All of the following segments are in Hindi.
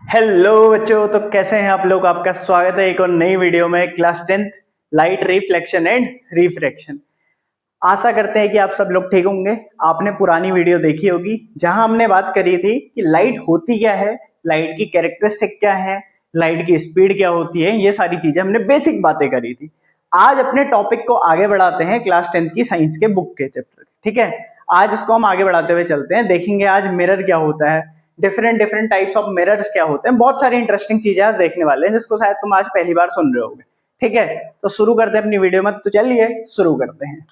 हेलो बच्चों, तो कैसे हैं आप लोग। आपका स्वागत है एक और नई वीडियो में class 10th light reflection and refraction. आशा करते हैं कि आप सब लोग ठीक होंगे। आपने पुरानी वीडियो देखी होगी जहां हमने बात करी थी कि लाइट होती क्या है, लाइट की कैरेक्टरिस्टिक क्या है, लाइट की स्पीड क्या होती है। ये सारी चीजें हमने बेसिक बातें करी थी। आज अपने टॉपिक को आगे बढ़ाते हैं क्लास 10th की साइंस के बुक के चैप्टर। ठीक है, आज इसको हम आगे बढ़ाते हुए चलते हैं। देखेंगे आज मिरर क्या होता है, different different types of mirrors क्या होते हैं। बहुत सारी इंटरेस्टिंग चीजें आज देखने वाले हैं जिसको शायद तुम आज पहली बार सुन रहे होगे। ठीक है, तो शुरू करते हैं अपनी वीडियो में। तो चलिए शुरू करते हैं।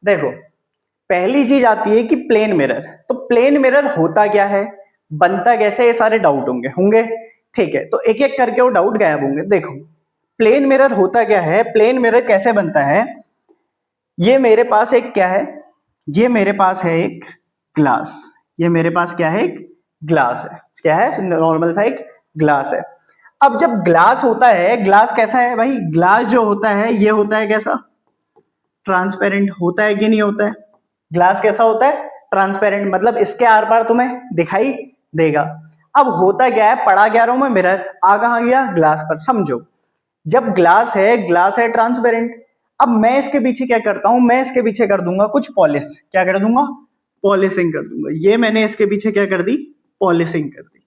देखो, पहली चीज आती है कि प्लेन मिरर। तो प्लेन मिरर होता क्या है, बनता कैसे, ये सारे डाउट होंगे होंगे ठीक है, तो एक एक करके वो डाउट गायब होंगे। देखो, प्लेन मिरर होता क्या है, प्लेन मिरर कैसे बनता है। ये मेरे पास एक क्या है, ये मेरे पास है एक ग्लास। ये मेरे पास क्या है, एक ग्लास है। क्या है, नॉर्मल सा एक ग्लास है। अब जब ग्लास होता है, ग्लास कैसा है भाई, ग्लास जो होता है ये होता है कैसा, ट्रांसपेरेंट होता है कि नहीं होता है। ग्लास कैसा होता है, ट्रांसपेरेंट, मतलब इसके आर पार तुम्हें दिखाई देगा। अब होता क्या है, पढ़ा क्या रहा हूं मैं, मिरर आ कहां गया, ग्लास पर। समझो, जब ग्लास है ट्रांसपेरेंट। अब मैं इसके पीछे क्या करता हूं, मैं इसके पीछे कर दूंगा कुछ पॉलिश। क्या कर दूंगा, पॉलिशिंग कर दूंगा। ये मैंने इसके पीछे क्या कर दी, पॉलिशिंग कर दी।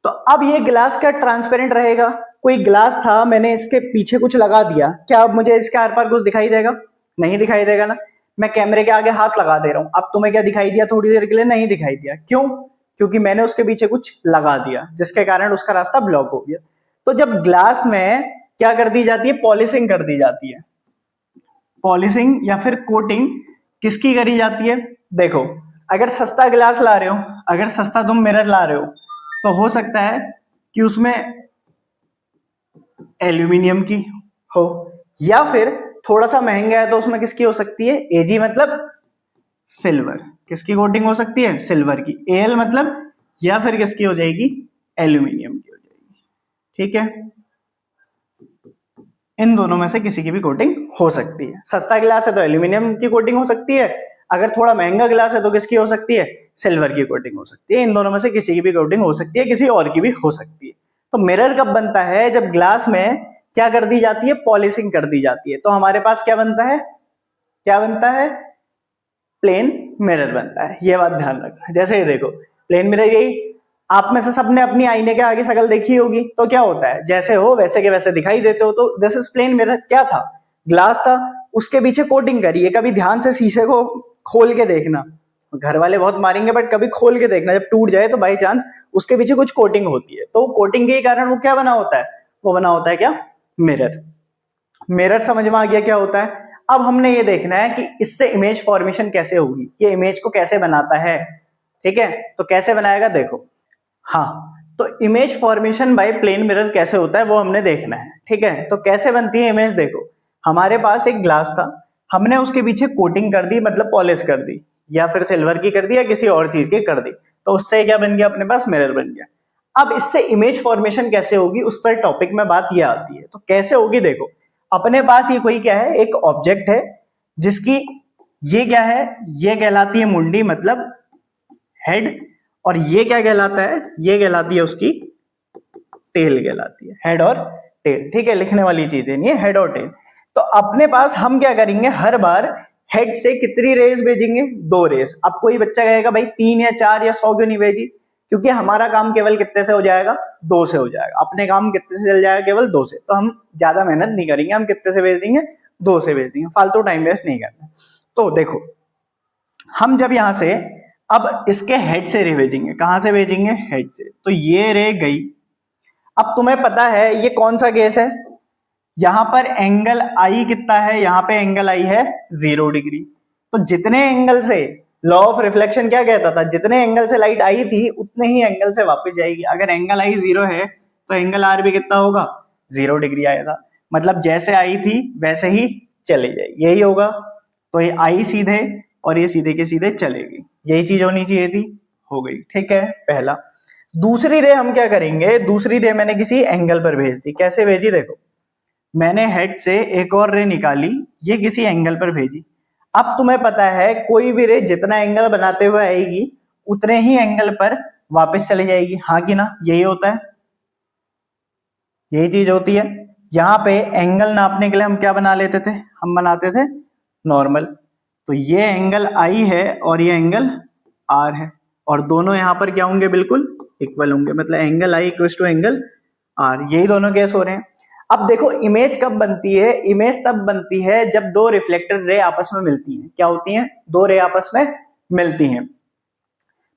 तो अब ये ग्लास क्या ट्रांसपेरेंट रहेगा। कोई ग्लास था, मैंने इसके पीछे कुछ लगा दिया, क्या अब मुझे इसके आर पार कुछ दिखाई देगा, नहीं दिखाई देगा ना। मैं कैमरे के आगे हाथ लगा दे रहा हूं, अब तुम्हें क्या दिखाई दिया, थोड़ी देर के लिए नहीं दिखाई दिया। क्यों, क्योंकि मैंने उसके पीछे कुछ लगा दिया जिसके कारण उसका रास्ता ब्लॉक हो गया। तो जब ग्लास में क्या कर दी जाती है, पॉलिशिंग कर दी जाती है। पॉलिशिंग या फिर कोटिंग किसकी करी जाती है। देखो, अगर सस्ता ग्लास ला रहे हो, अगर सस्ता तुम मिरर ला रहे हो, तो हो सकता है कि उसमें एल्यूमिनियम की हो, या फिर थोड़ा सा महंगा है तो उसमें किसकी हो सकती है, एजी मतलब सिल्वर। किसकी कोटिंग हो सकती है, सिल्वर की। एल मतलब, या फिर किसकी हो जाएगी, एल्यूमिनियम की हो जाएगी। ठीक है, इन दोनों में से किसी की भी कोटिंग हो सकती है। सस्ता गिलास है तो एल्यूमिनियम की कोटिंग हो सकती है, अगर थोड़ा महंगा गिलास है तो किसकी हो सकती है, सिल्वर की कोटिंग हो सकती है। इन दोनों में से किसी की भी कोटिंग हो सकती है, किसी और की भी हो सकती है। तो मिरर कब बनता है, जब ग्लास में क्या कर दी जाती है, पॉलिशिंग कर दी जाती है। तो हमारे पास क्या बनता है, क्या बनता है, प्लेन मिरर बनता है। ये बात ध्यान रखना। जैसे ये देखो, प्लेन मिरर, यही आप में से सबने अपनी आईने के आगे शक्ल देखी होगी। तो क्या होता है, जैसे हो वैसे के वैसे दिखाई देते हो। तो दिस इज प्लेन मिरर। क्या था, ग्लास था, उसके पीछे कोटिंग करी है। कभी ध्यान से शीशे को खोल के देखना, घर वाले बहुत मारेंगे बट कभी खोल के देखना, जब टूट जाए तो बाई चांस उसके पीछे कुछ कोटिंग होती है। तो कोटिंग के कारण वो क्या बना होता है, वो बना होता है क्या, मिरर। मिरर समझ में आ गया क्या होता है। अब हमने ये देखना है कि इससे इमेज फॉर्मेशन कैसे होगी, ये इमेज को कैसे बनाता है। ठीक है, तो कैसे बनाएगा, देखो। हाँ, तो image formation by plane mirror कैसे होता है वो हमने देखना है। ठीक है, तो कैसे बनती है इमेज, देखो हमारे पास एक ग्लास था, हमने उसके पीछे कोटिंग कर दी, मतलब पॉलिश कर दी, या फिर सिल्वर की कर दी या किसी और चीज की कर दी। तो उससे क्या बन गया, अपने पास मिरर बन गया। अब इससे इमेज फॉर्मेशन कैसे होगी, उस पर टॉपिक में बात ये आती है। तो कैसे होगी, देखो अपने पास ये कोई क्या है, एक ऑब्जेक्ट है जिसकी ये क्या है, ये कहलाती है मुंडी मतलब हेड, और ये क्या कहलाता है, ये कहलाती है उसकी टेल कहलाती है, हेड और टेल। ठीक है, लिखने वाली चीजें नहीं है, हेड और टेल। तो अपने पास हम क्या करेंगे, हर बार हेड से कितनी रेज भेजेंगे, 2 रेज। अब कोई बच्चा कहेगा भाई 3 या 4 या 100 क्यों नहीं भेजी, क्योंकि हमारा काम केवल कितने से हो जाएगा, 2 से हो जाएगा। अपने काम कितने से चल जाएगा, केवल 2 से। तो हम ज्यादा मेहनत नहीं करेंगे, हम कितने से भेज देंगे, 2 से भेज देंगे, फालतू टाइम वेस्ट नहीं करना। तो देखो, हम जब यहां से अब इसके हेड से रे भेजेंगे, कहां से भेजेंगे, हेड से। तो ये रे गई। अब तुम्हें पता है ये कौन सा केस है, यहां पर एंगल आई कितना है, यहां पे एंगल आई है 0 डिग्री। तो जितने एंगल से, लॉ ऑफ रिफ्लेक्शन क्या कहता था, जितने एंगल से लाइट आई थी उतने ही एंगल से वापस जाएगी। अगर एंगल आई 0 है तो एंगल आर भी कितना होगा, 0 डिग्री आएगा। मतलब जैसे आई थी वैसे ही चले जाएगी, यही होगा। तो ये आई सीधे और ये सीधे के सीधे चलेगी, यही चीज होनी चाहिए थी, हो गई। ठीक है, पहला। दूसरी रे हम क्या करेंगे, दूसरी रे मैंने किसी एंगल पर भेज दी। कैसे भेजी, देखो मैंने हेड से एक और रे निकाली, ये किसी एंगल पर भेजी। अब तुम्हें पता है कोई भी रे जितना एंगल बनाते हुए आएगी उतने ही एंगल पर वापस चली जाएगी, हाँ कि ना, यही होता है, यही चीज होती है। यहाँ पे एंगल नापने के लिए हम क्या बना लेते थे, हम बनाते थे नॉर्मल। तो ये एंगल आई है और ये एंगल आर है, और दोनों यहाँ पर क्या होंगे, बिल्कुल इक्वल होंगे, मतलब angle I equal to angle R, यही दोनों केस हो रहे हैं। अब देखो इमेज कब बनती है, इमेज तब बनती है जब दो रिफ्लेक्टेड रे आपस में मिलती हैं। क्या होती हैं, दो रे आपस में मिलती हैं।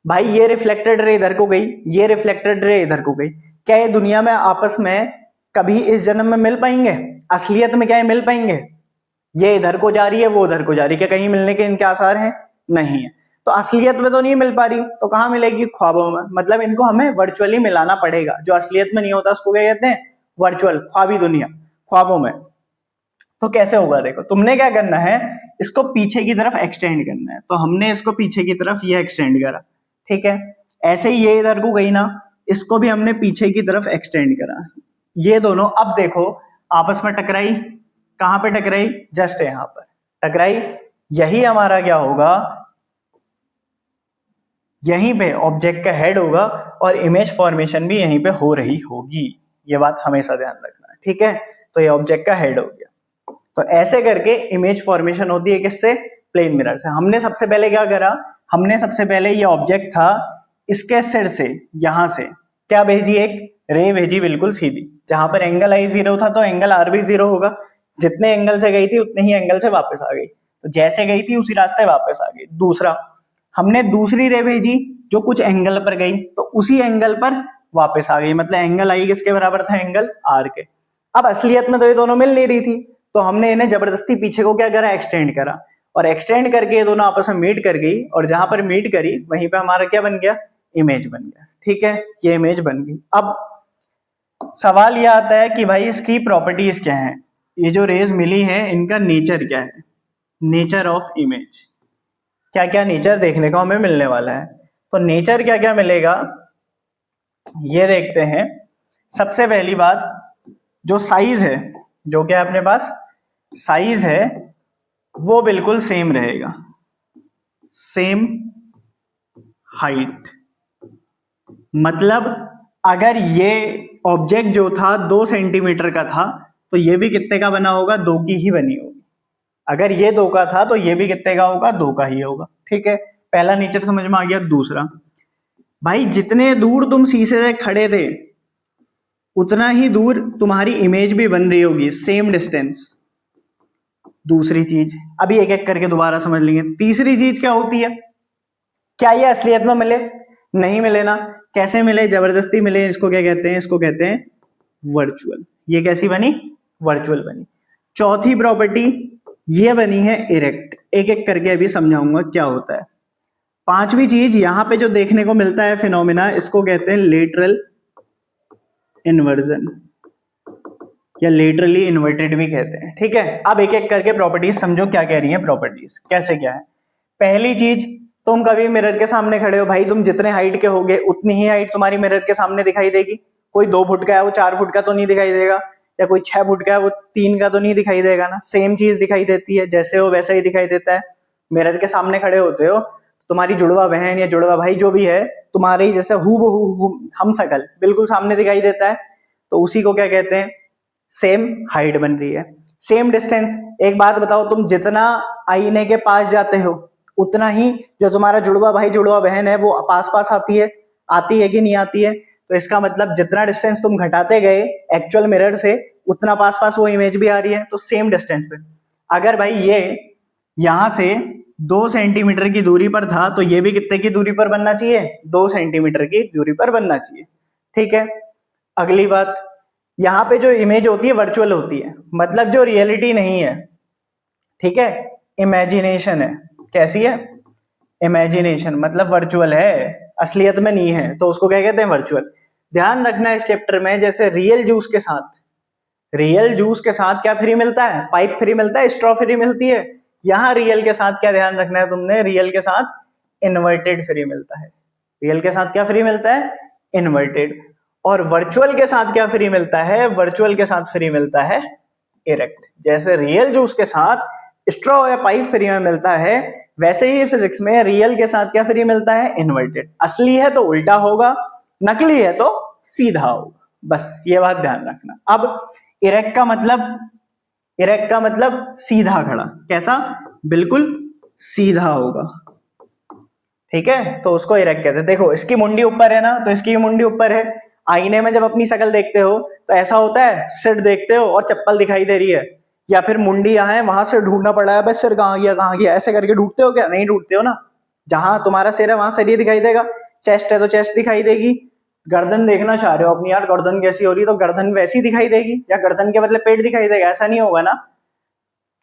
भाई ये रिफ्लेक्टेड रे इधर को गई, ये रिफ्लेक्टेड रे इधर को गई, क्या ये दुनिया में आपस में कभी इस जन्म में मिल पाएंगे? असलियत में क्या ये मिल पाएंगे? ये इधर को जा रही है, वो उधर को जा रही है, क्या कहीं मिलने के इनके आसार हैं? नहीं है। तो असलियत में तो नहीं मिल पा रही, तो कहां मिलेगी? ख्वाबों में। मतलब इनको हमें वर्चुअली मिलाना पड़ेगा, जो असलियत में नहीं होता उसको क्या कहते हैं? वर्चुअल, ख्वाबी दुनिया, ख्वाबों में। तो कैसे होगा, देखो तुमने क्या करना है, इसको पीछे की तरफ एक्सटेंड करना है। तो हमने इसको पीछे की तरफ ये एक्सटेंड करा, ठीक है। ऐसे ही ये इधर को गई ना, इसको भी हमने पीछे की तरफ एक्सटेंड करा। ये दोनों अब देखो आपस में टकराई, कहां पे टकराई? जस्ट यहां पर टकराई। यही हमारा क्या होगा, यहीं पे ऑब्जेक्ट का हेड होगा और इमेज फॉर्मेशन भी यहीं पे हो रही होगी। ये बात हमेशा ध्यान रखना, ठीक है। तो ये ऑब्जेक्ट का हेड हो गया। तो ऐसे करके इमेज फॉर्मेशन होती है किससे? प्लेन मिरर से। हमने सबसे पहले क्या करा, हमने सबसे पहले ये ऑब्जेक्ट था, इसके सिर से यहां से क्या भेजी, एक रे भेजी बिल्कुल सीधी। जहां पर एंगल आई 0 था तो एंगल आर भी 0 होगा। जितने एंगल से गई थी उतने ही एंगल से वापस आ गई, तो जैसे गई थी उसी रास्ते वापस आ गई। दूसरा, हमने दूसरी रे भेजी जो कुछ एंगल पर गई, तो उसी एंगल पर वापस आ गई। मतलब एंगल आई किसके बराबर था? एंगल आर के। अब असलियत में तो ये दोनों मिल नहीं रही थी, तो हमने इन्हें जबरदस्ती पीछे को क्या करा, एक्सटेंड करा, और एक्सटेंड करके ये दोनों आपस में मीट कर गई, और जहां पर मीट करी वहीं पे हमारा क्या बन गया? इमेज बन गया, ठीक है। ये इमेज बन गई। अब सवाल यह आता है कि भाई इसकी प्रॉपर्टीज क्या है, ये जो रेज मिली है इनका नेचर क्या है, नेचर ऑफ इमेज। क्या क्या नेचर देखने को हमें मिलने वाला है। तो नेचर क्या क्या मिलेगा ये देखते हैं। सबसे पहली बात, जो साइज है, जो क्या अपने पास साइज है, वो बिल्कुल सेम रहेगा, सेम हाइट। मतलब अगर ये ऑब्जेक्ट जो था 2 सेंटीमीटर का था, तो ये भी कितने का बना होगा? 2 की ही बनी होगी। अगर ये 2 का था तो ये भी कितने का होगा? 2 का ही होगा, ठीक है। पहला नेचर समझ में आ गया। दूसरा, भाई जितने दूर तुम शीशे से खड़े थे उतना ही दूर तुम्हारी इमेज भी बन रही होगी, सेम डिस्टेंस। दूसरी चीज, अभी एक एक करके दोबारा समझ लेंगे। तीसरी चीज क्या होती है, क्या ये असलियत में मिले? नहीं मिले ना। कैसे मिले? जबरदस्ती मिले। इसको क्या कहते हैं? इसको कहते हैं वर्चुअल। ये कैसी बनी? वर्चुअल बनी। चौथी प्रॉपर्टी ये बनी है इरेक्ट। एक एक करके अभी समझाऊंगा क्या होता है। पांचवी चीज यहां पे जो देखने को मिलता है फिनोमिना, इसको कहते हैं लेटरल इन्वर्जन, या लेटरली इन्वर्टेड भी कहते हैं, ठीक है। अब एक एक करके प्रॉपर्टीज समझो क्या कह रही है प्रॉपर्टीज, कैसे क्या है। पहली चीज, तुम कभी मिरर के सामने खड़े हो, भाई तुम जितने हाइट के होगे उतनी ही हाइट तुम्हारी मिरर के सामने दिखाई देगी। कोई 2 फुट का है वो 4 फुट का तो नहीं दिखाई देगा, या कोई 6 फुट का है वो 3 का तो नहीं दिखाई देगा ना। सेम चीज दिखाई देती है, जैसे हो वैसा ही दिखाई देता है। मिरर के सामने खड़े होते हो, तुम्हारी जुड़वा बहन या जुड़वा भाई जो भी है, तुम्हारे ही जैसे हूबहू हम शकल बिल्कुल सामने दिखाई देता है। तो उसी को क्या कहते हैं? सेम हाइट बन रही है, सेम डिस्टेंस। एक बात बताओ, तुम जितना आईने के पास जाते हो उतना ही जो तुम्हारा जुड़वा भाई जुड़वा बहन है वो पास पास आती है कि नहीं आती है? तो इसका मतलब जितना डिस्टेंस तुम घटाते गए एक्चुअल मिरर से, उतना पास पास वो इमेज भी आ रही है। तो सेम डिस्टेंस पे अगर भाई ये यहां से 2 सेंटीमीटर की दूरी पर था, तो ये भी कितने की दूरी पर बनना चाहिए? 2 सेंटीमीटर की दूरी पर बनना चाहिए, ठीक है। अगली बात, यहां पे जो इमेज होती है वर्चुअल होती है, मतलब जो रियलिटी नहीं है, ठीक है, इमेजिनेशन है। कैसी है? इमेजिनेशन, मतलब वर्चुअल है, असलियत में नहीं है, तो उसको क्या कहते हैं? वर्चुअल। ध्यान रखना इस चैप्टर में, जैसे रियल जूस के साथ क्या फ्री मिलता है? पाइप फ्री मिलता है, स्ट्रॉ फ्री मिलती है। यहां रियल के साथ क्या ध्यान रखना है तुमने? रियल के साथ इन्वर्टेड फ्री मिलता है। रियल के साथ क्या फ्री मिलता है? इन्वर्टेड। और वर्चुअल के साथ क्या फ्री मिलता है? वर्चुअल के साथ फ्री मिलता है इरेक्ट। जैसे रियल जूस के साथ स्ट्रॉ या पाइप फ्री में मिलता है, वैसे ही फिजिक्स में रियल के साथ क्या फ्री मिलता है, इन्वर्टेड। असली है तो उल्टा होगा, नकली है तो सीधा होगा, बस ये बात ध्यान रखना। अब इरेक्ट का मतलब सीधा खड़ा, कैसा, बिल्कुल सीधा होगा, ठीक है, तो उसको इरेक्ट कहते हैं। देखो इसकी मुंडी ऊपर है ना, तो इसकी मुंडी ऊपर है। आईने में जब अपनी शक्ल देखते हो तो ऐसा होता है, सिर देखते हो और चप्पल दिखाई दे रही है, या फिर मुंडी यहाँ है वहां से ढूंढना पड़ा है, बस सिर कहाँ गया ऐसे करके ढूंढते हो क्या, नहीं ढूंढते हो ना। जहां तुम्हारा सिर है वहां सिर ही दिखाई देगा, चेस्ट है तो चेस्ट दिखाई देगी, गर्दन देखना चाह रहे हो अपनी, यार गर्दन कैसी हो रही है, तो गर्दन वैसी दिखाई देगी, या गर्दन के बदले पेट दिखाई देगा, ऐसा नहीं होगा ना।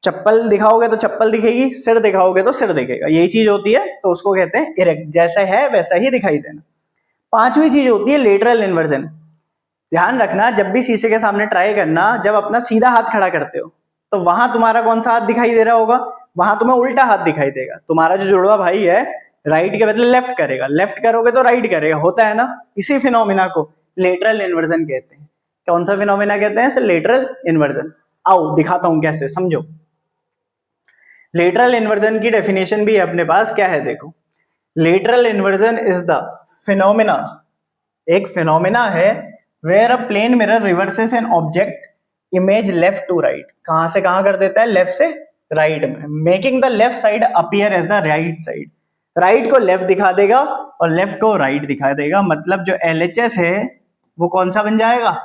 चप्पल दिखाओगे तो चप्पल दिखेगी, सिर दिखाओगे तो सिर दिखेगा, यही चीज होती है, तो उसको कहते हैं इरेक्ट, जैसा है वैसा ही दिखाई देना। पांचवी चीज होती है लेटरल इन्वर्जन। ध्यान रखना, जब भी शीशे के सामने ट्राई करना, जब अपना सीधा हाथ खड़ा करते हो तो वहां तुम्हारा कौन सा हाथ दिखाई दे रहा होगा, वहां तुम्हें उल्टा हाथ दिखाई देगा। तुम्हारा जो जुड़वा भाई है राइट के बदले लेफ्ट करेगा, लेफ्ट करोगे तो राइट करेगा, होता है ना। इसी फिनोमिना को लेटरल इन्वर्जन कहते हैं। कौन सा फिनोमिना कहते हैं, लेटरल इन्वर्जन। आओ दिखाता हूं कैसे, समझो। लेटरल इन्वर्जन की डेफिनेशन भी है अपने पास, क्या है देखो। Lateral inversion is the phenomena, एक फिनोमिना है where a plane mirror reverses an object image left to right. कहां से कहां कर देता है, लेफ्ट से राइट में, making the left side appear as the right side. Right को लेफ्ट दिखा देगा और लेफ्ट को राइट दिखा देगा, मतलब जो LHS है वो कौन सा बन जाएगा,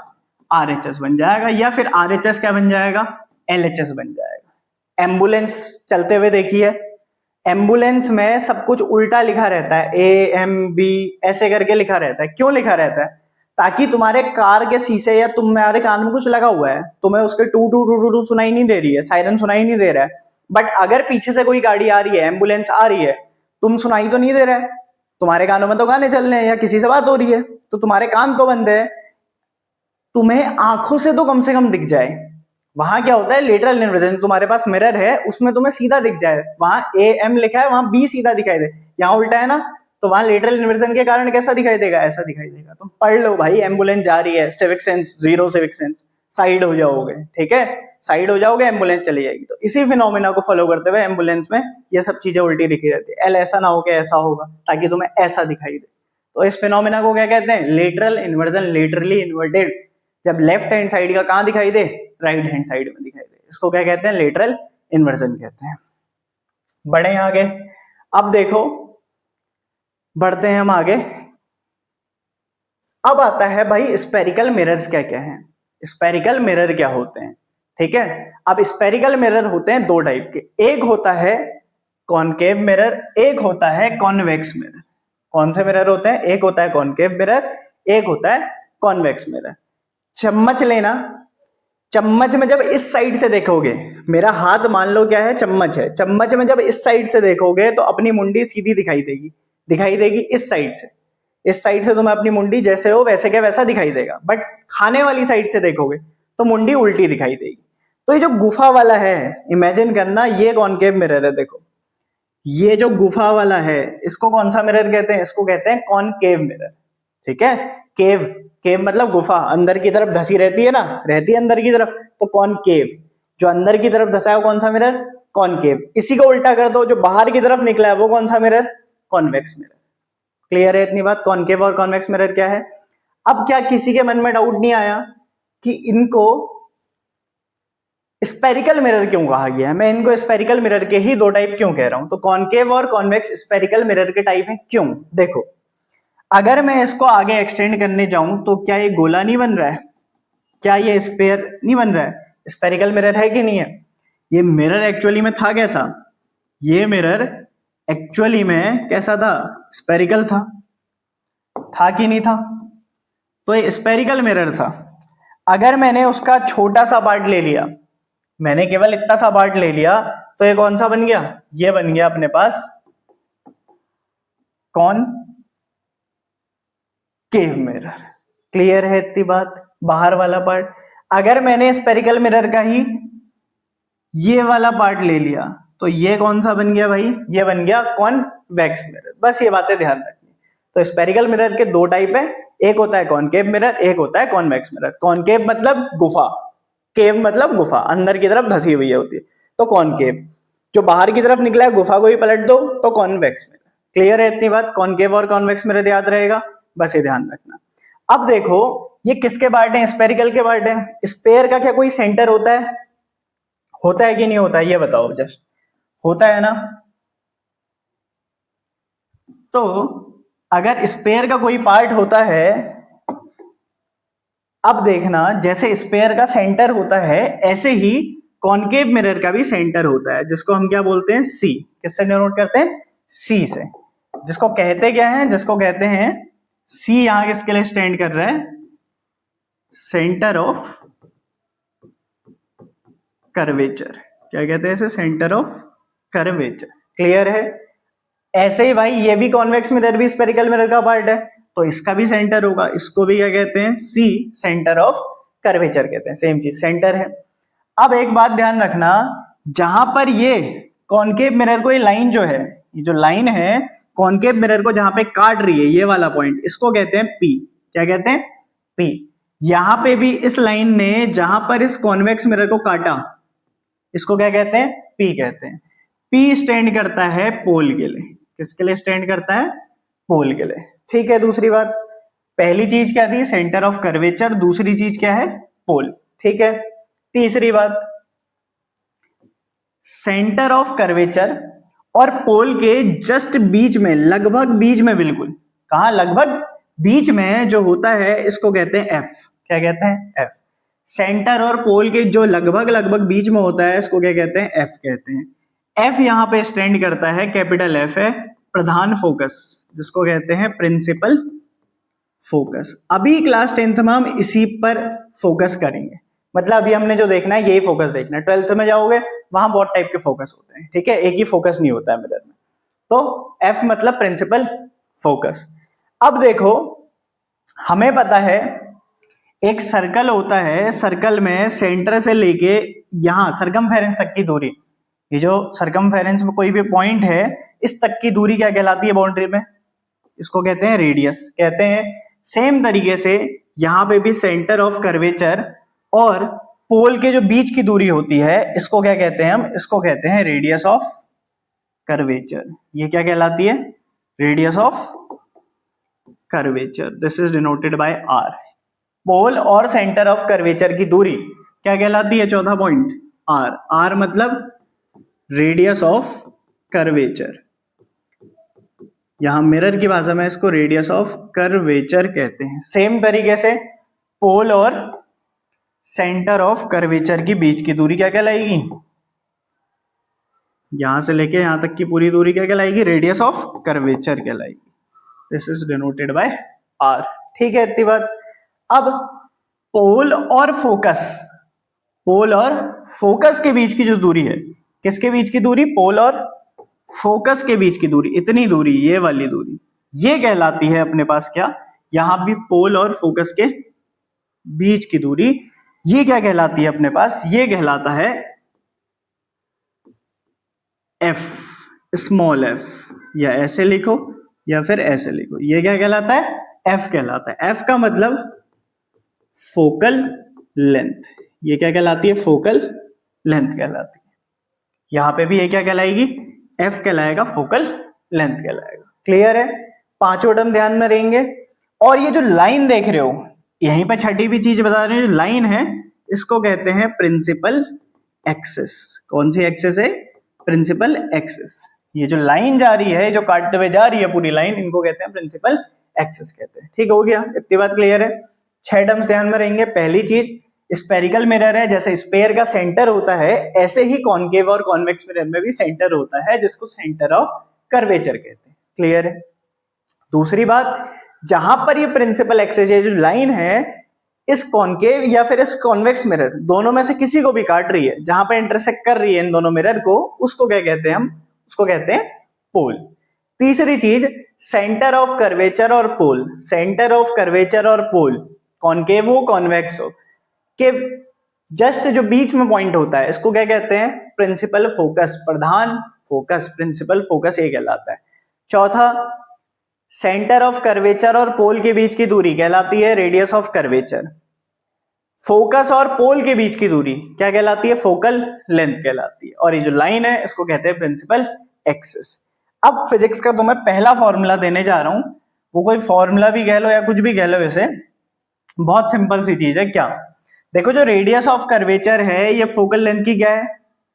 RHS बन जाएगा, या फिर RHS क्या बन जाएगा, LHS बन जाएगा। एम्बुलेंस चलते हुए देखिए, एम्बुलेंस में सब कुछ उल्टा लिखा रहता है, AMB ऐसे करके लिखा रहता है। क्यों लिखा रहता है, ताकि तुम्हारे कार के शीशे या तुम्हारे कान में कुछ लगा हुआ है, तुम्हें उसके टू टू टू टू टू सुनाई नहीं दे रही है, सायरन सुनाई नहीं दे रहा है, बट अगर पीछे से कोई गाड़ी आ रही है, एम्बुलेंस आ रही है, तुम सुनाई तो नहीं दे रहा है, तुम्हारे कानों में तो गाने चल रहे हैं या किसी से बात हो रही है, तो तुम्हारे कान तो बंद है, तुम्हें आंखों से तो कम से कम दिख जाए। वहां क्या होता है, लेटरल इन्वर्जन, तुम्हारे पास मिरर है उसमें तुम्हें सीधा दिख जाए, वहां AM लिखा है वहां B सीधा दिखाई दे, यहाँ उल्टा है ना, तो वहां लेटरल इन्वर्जन के कारण कैसा दिखाई देगा, ऐसा दिखाई देगा। तुम पढ़ लो भाई, एम्बुलेंस जा रही है, civic sense, zero civic sense, side हो जाओगे, ठीक है, साइड हो जाओगे, एम्बुलेंस चली जाएगी। तो इसी फिनोमिना को फॉलो करते हुए एम्बुलेंस में ये सब चीजें उल्टी लिखी रहती है, L ऐसा ना हो कि ऐसा होगा, ताकि तुम्हें ऐसा दिखाई दे। तो इस फिनोमिना को क्या कहते हैं, लेटरल इन्वर्जन, लेटरली इन्वर्टेड। जब लेफ्ट हैंड साइड का कहां दिखाई दे, राइट हैंड साइड में दिखाई दे, इसको क्या कहते हैं, लेटरल इन्वर्जन कहते हैं। बढ़े आगे, अब देखो बढ़ते हैं हम आगे। अब आता है भाई स्पेरिकल मिरर्स क्या क्या है, स्पेरिकल मिरर क्या होते हैं, ठीक है। अब स्पेरिकल मिरर होते हैं दो टाइप के, एक होता है कॉनकेव मिरर, एक होता है कॉन्वेक्स मिरर। कौन से मिरर होते हैं, एक होता है कॉनकेव मिरर, एक होता है कॉन्वेक्स मिरर। चम्मच लेना, चम्मच में जब इस साइड से देखोगे, मेरा हाथ मान लो क्या है, चम्मच है, चम्मच में जब इस साइड से देखोगे तो अपनी मुंडी सीधी दिखाई देगी, दिखाई देगी इस साइड से, इस साइड से तुम्हें अपनी मुंडी जैसे हो वैसे क्या वैसा दिखाई देगा। बट खाने वाली साइड से देखोगे तो मुंडी उल्टी दिखाई देगी। तो ये जो गुफा वाला है, इमेजिन करना, ये कॉनकेव मिरर है। देखो ये जो गुफा वाला है, इसको कौन सा मिरर कहते हैं, इसको कहते हैं कॉनकेव मिरर, ठीक है। केव, केव मतलब गुफा, अंदर की तरफ धसी रहती है ना, रहती है अंदर की तरफ, तो कॉनकेव, जो अंदर की तरफ धसा है वो कौन सा मिरर, कॉनकेव। इसी को उल्टा कर दो, जो बाहर की तरफ निकला है वो कौन सा मिरर, कॉन्वेक्स मिरर। क्लियर है इतनी बात, कॉनकेव और कॉन्वेक्स मिरर क्या है। अब क्या किसी के मन में डाउट नहीं आया कि इनको स्पेरिकल मिरर क्यों कहा गया है, मैं इनको स्पेरिकल मिरर के ही दो टाइप क्यों कह रहा हूं। तो कॉनकेव और कॉन्वेक्स स्पेरिकल मिरर के टाइप है, क्यों, देखो अगर मैं इसको आगे एक्सटेंड करने जाऊं तो क्या ये गोला नहीं बन रहा है, क्या ये स्पेयर नहीं बन रहा है, स्पेरिकल मिरर है कि नहीं है। ये मिरर एक्चुअली में था कैसा, ये मिरर एक्चुअली में कैसा था, स्पेरिकल था कि नहीं था, तो ये स्पेरिकल मिरर था। अगर मैंने उसका छोटा सा पार्ट ले लिया, मैंने केवल इतना सा पार्ट ले लिया, तो ये कौन सा बन गया, ये बन गया अपने पास कॉनकेव मिरर। क्लियर है इतनी बात, बाहर वाला पार्ट। अगर मैंने स्पेरिकल मिरर का ही ये वाला पार्ट ले लिया तो ये कौन सा बन गया भाई, ये बन गया कॉन्वेक्स मिरर। बस ये बातें ध्यान रखनी। तो स्पेरिकल मिरर के दो टाइप है, एक होता है कॉनकेव मिरर, एक होता है कॉन्वेक्स मिरर। कॉनकेव मतलब गुफा, केव मतलब गुफा, अंदर की तरफ धसी हुई होती है, तो कॉनकेव। जो बाहर की तरफ निकला है गुफा को ही पलट दो तो कॉन्वेक्स मिरर। क्लियर है इतनी बात? कॉनकेव और कॉन्वेक्स मिरर याद रहेगा, बस ये ध्यान रखना। अब देखो ये किसके पार्ट है? स्पेरिकल के पार्ट है। स्पेयर का क्या कोई सेंटर होता है? होता है कि नहीं होता है ये बताओ जस्ट। होता है ना? तो अगर स्पेयर का कोई पार्ट होता है, अब देखना जैसे स्पेयर का सेंटर होता है ऐसे ही कॉनकेव मिरर का भी सेंटर होता है, जिसको हम क्या बोलते हैं? सी। किससे डिनोट करते हैं? सी से। जिसको कहते क्या है? जिसको कहते हैं सी। यहां किसके लिए स्टैंड कर रहा है? Centre of curvature. क्या कहते हैं इसे? Centre of curvature. क्लियर है? ऐसे ही भाई ये भी कॉन्वेक्स मिरर भी स्पेरिकल मिरर का पार्ट है, तो इसका भी सेंटर होगा। इसको भी क्या कहते हैं? सी, सेंटर ऑफ कर्वेचर कहते हैं। सेम चीज, सेंटर है। अब एक बात ध्यान रखना, जहां पर ये कॉनकेव मिरर को, ये लाइन जो है, ये जो लाइन है कॉनकेव मिरर को जहां पे काट रही है, ये वाला पॉइंट, इसको कहते हैं पी। क्या कहते हैं? पी। यहां पे भी इस लाइन ने जहां पर इस कॉन्वेक्स मिरर को काटा, इसको क्या कहते हैं? पी कहते हैं। पी स्टैंड करता है पोल के लिए। किसके लिए स्टैंड करता है? पोल के लिए। ठीक है। दूसरी बात, पहली चीज क्या थी? Centre of curvature. दूसरी चीज क्या है? पोल। ठीक है। तीसरी बात, सेंटर ऑफ कर्वेचर और पोल के जस्ट बीच में, लगभग बीच में, बिल्कुल कहा? लगभग बीच में जो होता है इसको कहते हैं एफ। क्या कहते हैं? एफ। सेंटर और पोल के जो लगभग लगभग बीच में होता है इसको क्या कहते हैं? एफ कहते हैं। एफ यहां पे स्टैंड करता है, कैपिटल एफ है, प्रधान फोकस, जिसको कहते हैं प्रिंसिपल फोकस। अभी क्लास 10th में हम इसी पर फोकस करेंगे। मतलब अभी हमने जो देखना है यही फोकस देखना है। 12th में जाओगे वहां बहुत टाइप के फोकस होते हैं, ठीक है? एक ही फोकस नहीं होता है मिरर में। तो एफ मतलब प्रिंसिपल फोकस। अब देखो हमें पता है एक सर्कल होता है, सर्कल में सेंटर से लेके यहां सरकमफेरेंस तक की दूरी, ये जो सरकमफेरेंस में कोई भी पॉइंट है इस तक की दूरी क्या कहलाती है बाउंड्री में? इसको कहते हैं रेडियस कहते हैं। सेम तरीके से यहां पे भी सेंटर ऑफ कर्वेचर और पोल के जो बीच की दूरी होती है इसको क्या कहते हैं? हम इसको कहते हैं रेडियस ऑफ कर्वेचर। ये क्या कहलाती है? Radius of curvature. This is denoted by R. Pole और सेंटर ऑफ कर्वेचर की दूरी क्या कहलाती है? चौथा पॉइंट, आर। आर मतलब रेडियस ऑफ कर्वेचर। यहां मिरर की भाषा में इसको रेडियस ऑफ कर्वेचर कहते हैं। सेम तरीके से पोल और सेंटर ऑफ कर्वेचर की बीच की दूरी क्या कहलाएगी? यहां से लेके यहां तक की पूरी दूरी क्या कहलाएगी? रेडियस ऑफ कर्वेचर कहलाएगी। This is denoted by R. ठीक है इतनी बात। अब पोल और फोकस, पोल और फोकस के बीच की जो दूरी है, किसके बीच की दूरी? पोल और फोकस के बीच की दूरी, इतनी दूरी, ये वाली दूरी, ये कहलाती है अपने पास क्या? यहां भी पोल और फोकस के बीच की दूरी, ये क्या कहलाती है अपने पास? ये कहलाता है एफ, स्मॉल एफ। या ऐसे लिखो या फिर ऐसे लिखो, ये क्या कहलाता है? एफ कहलाता है। एफ का मतलब फोकल लेंथ। ये क्या कहलाती है? फोकल लेंथ कहलाती है। यहां पे भी ये क्या कहलाएगी? एफ कहलाएगा, फोकल लेंथ कहलाएगा। क्लियर है? पांचों टर्म ध्यान में रहेंगे। और ये जो लाइन देख रहे हो, यहीं पे छठी भी चीज बता रहे हैं, जो लाइन है इसको कहते हैं प्रिंसिपल एक्सिस। कौन सी एक्सिस है? Principal axis. ये जो लाइन जा रही है, जो काटते हुए जा रही है पूरी लाइन, इनको कहते हैं प्रिंसिपल एक्सिस कहते हैं। ठीक हो गया? इतनी बात क्लियर है? 6 टर्म्स ध्यान में रहेंगे। पहली चीज, स्पेरिकल मिरर है, जैसे स्पेयर का सेंटर होता है ऐसे ही कॉनकेव और कॉन्वेक्स मिरर में भी सेंटर होता है, जिसको सेंटर ऑफ कर्वेचर कहते हैं। क्लियर है? दूसरी बात, जहां पर ये प्रिंसिपल एक्सिस, ये जो लाइन है, इस कॉनकेव या फिर इस कॉन्वेक्स मिरर दोनों में से किसी को भी काट रही है, जहां पर इंटरसेक्ट कर रही है इन दोनों मिरर को, उसको क्या कहते हैं? हम उसको कहते हैं पोल। तीसरी चीज, सेंटर ऑफ कर्वेचर और पोल। सेंटर ऑफ कर्वेचर और पोल, कॉनकेव हो कॉन्वेक्स हो, के जस्ट जो बीच में पॉइंट होता है इसको क्या कहते हैं? प्रिंसिपल फोकस, प्रधान फोकस, प्रिंसिपल फोकस ये कहलाता है। चौथा, सेंटर ऑफ कर्वेचर और पोल के बीच की दूरी कहलाती है रेडियस ऑफ कर्वेचर। फोकस और पोल के बीच की दूरी क्या कहलाती है? फोकल लेंथ कहलाती है। और ये जो लाइन है इसको कहते हैं प्रिंसिपल एक्सिस। अब फिजिक्स का तो मैं पहला फॉर्मूला देने जा रहा हूं, वो कोई फॉर्मूला भी कह लो या कुछ भी कह लो, इसे बहुत सिंपल सी चीज है। क्या? देखो, जो रेडियस ऑफ कर्वेचर है ये फोकल लेंथ की क्या है?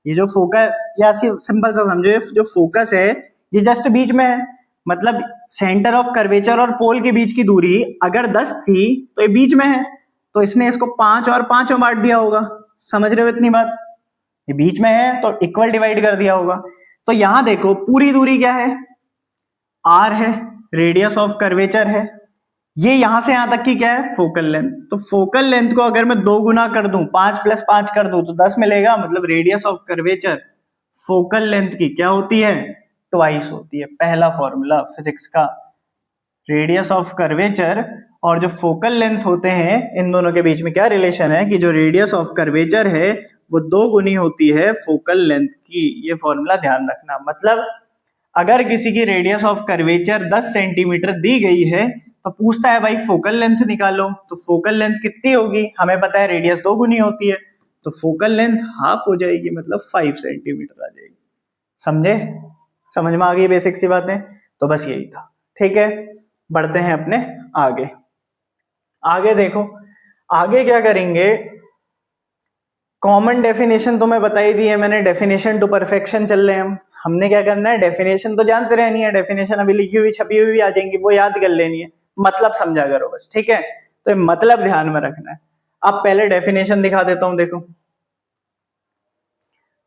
ये जो फोकस, या सिंपल सा समझो, जो फोकस है ये जस्ट बीच में है। मतलब सेंटर ऑफ कर्वेचर और पोल के बीच की दूरी अगर 10 थी तो ये बीच में है, तो इसने इसको 5 और 5 में बांट दिया होगा। समझ रहे हो इतनी बात? ये बीच में है तो इक्वल डिवाइड कर दिया होगा। तो यहां देखो पूरी दूरी क्या है? आर है, रेडियस ऑफ कर्वेचर है। ये यहां से यहां तक की क्या है? Focal length. तो फोकल लेंथ को अगर मैं 2 गुना कर दूं, 5 + 5 कर दूं तो 10 मिलेगा। मतलब radius of curvature focal length की क्या होती है? ट्वाइस होती है। पहला फॉर्मूला फिजिक्स का, रेडियस ऑफ कर्वेचर और जो फोकल लेंथ होते हैं इन दोनों के बीच में क्या रिलेशन है कि जो रेडियस ऑफ कर्वेचर है वो 2 गुनी होती है फोकल लेंथ की। ये फॉर्मूला ध्यान रखना। मतलब अगर किसी की रेडियस ऑफ कर्वेचर 10 सेंटीमीटर दी गई है तो पूछता है भाई फोकल लेंथ निकालो, तो फोकल लेंथ कितनी होगी? हमें पता है रेडियस 2 गुनी होती है, तो फोकल लेंथ हाफ हो जाएगी, मतलब 5 सेंटीमीटर आ जाएगी। समझे? समझ में आ गई बेसिक सी बातें? तो बस यही था। ठीक है, बढ़ते हैं अपने आगे। आगे देखो, आगे क्या करेंगे? कॉमन डेफिनेशन तो मैं बता ही दी है मैंने, डेफिनेशन टू परफेक्शन चल रहे हैं हमने क्या करना है? डेफिनेशन तो जानते रहनी है, डेफिनेशन अभी लिखी हुई छपी हुई भी आ जाएंगी, वो याद कर लेनी है, मतलब समझा करो बस। ठीक है, तो मतलब ध्यान में रखना है। अब पहले डेफिनेशन दिखा देता हूं। देखो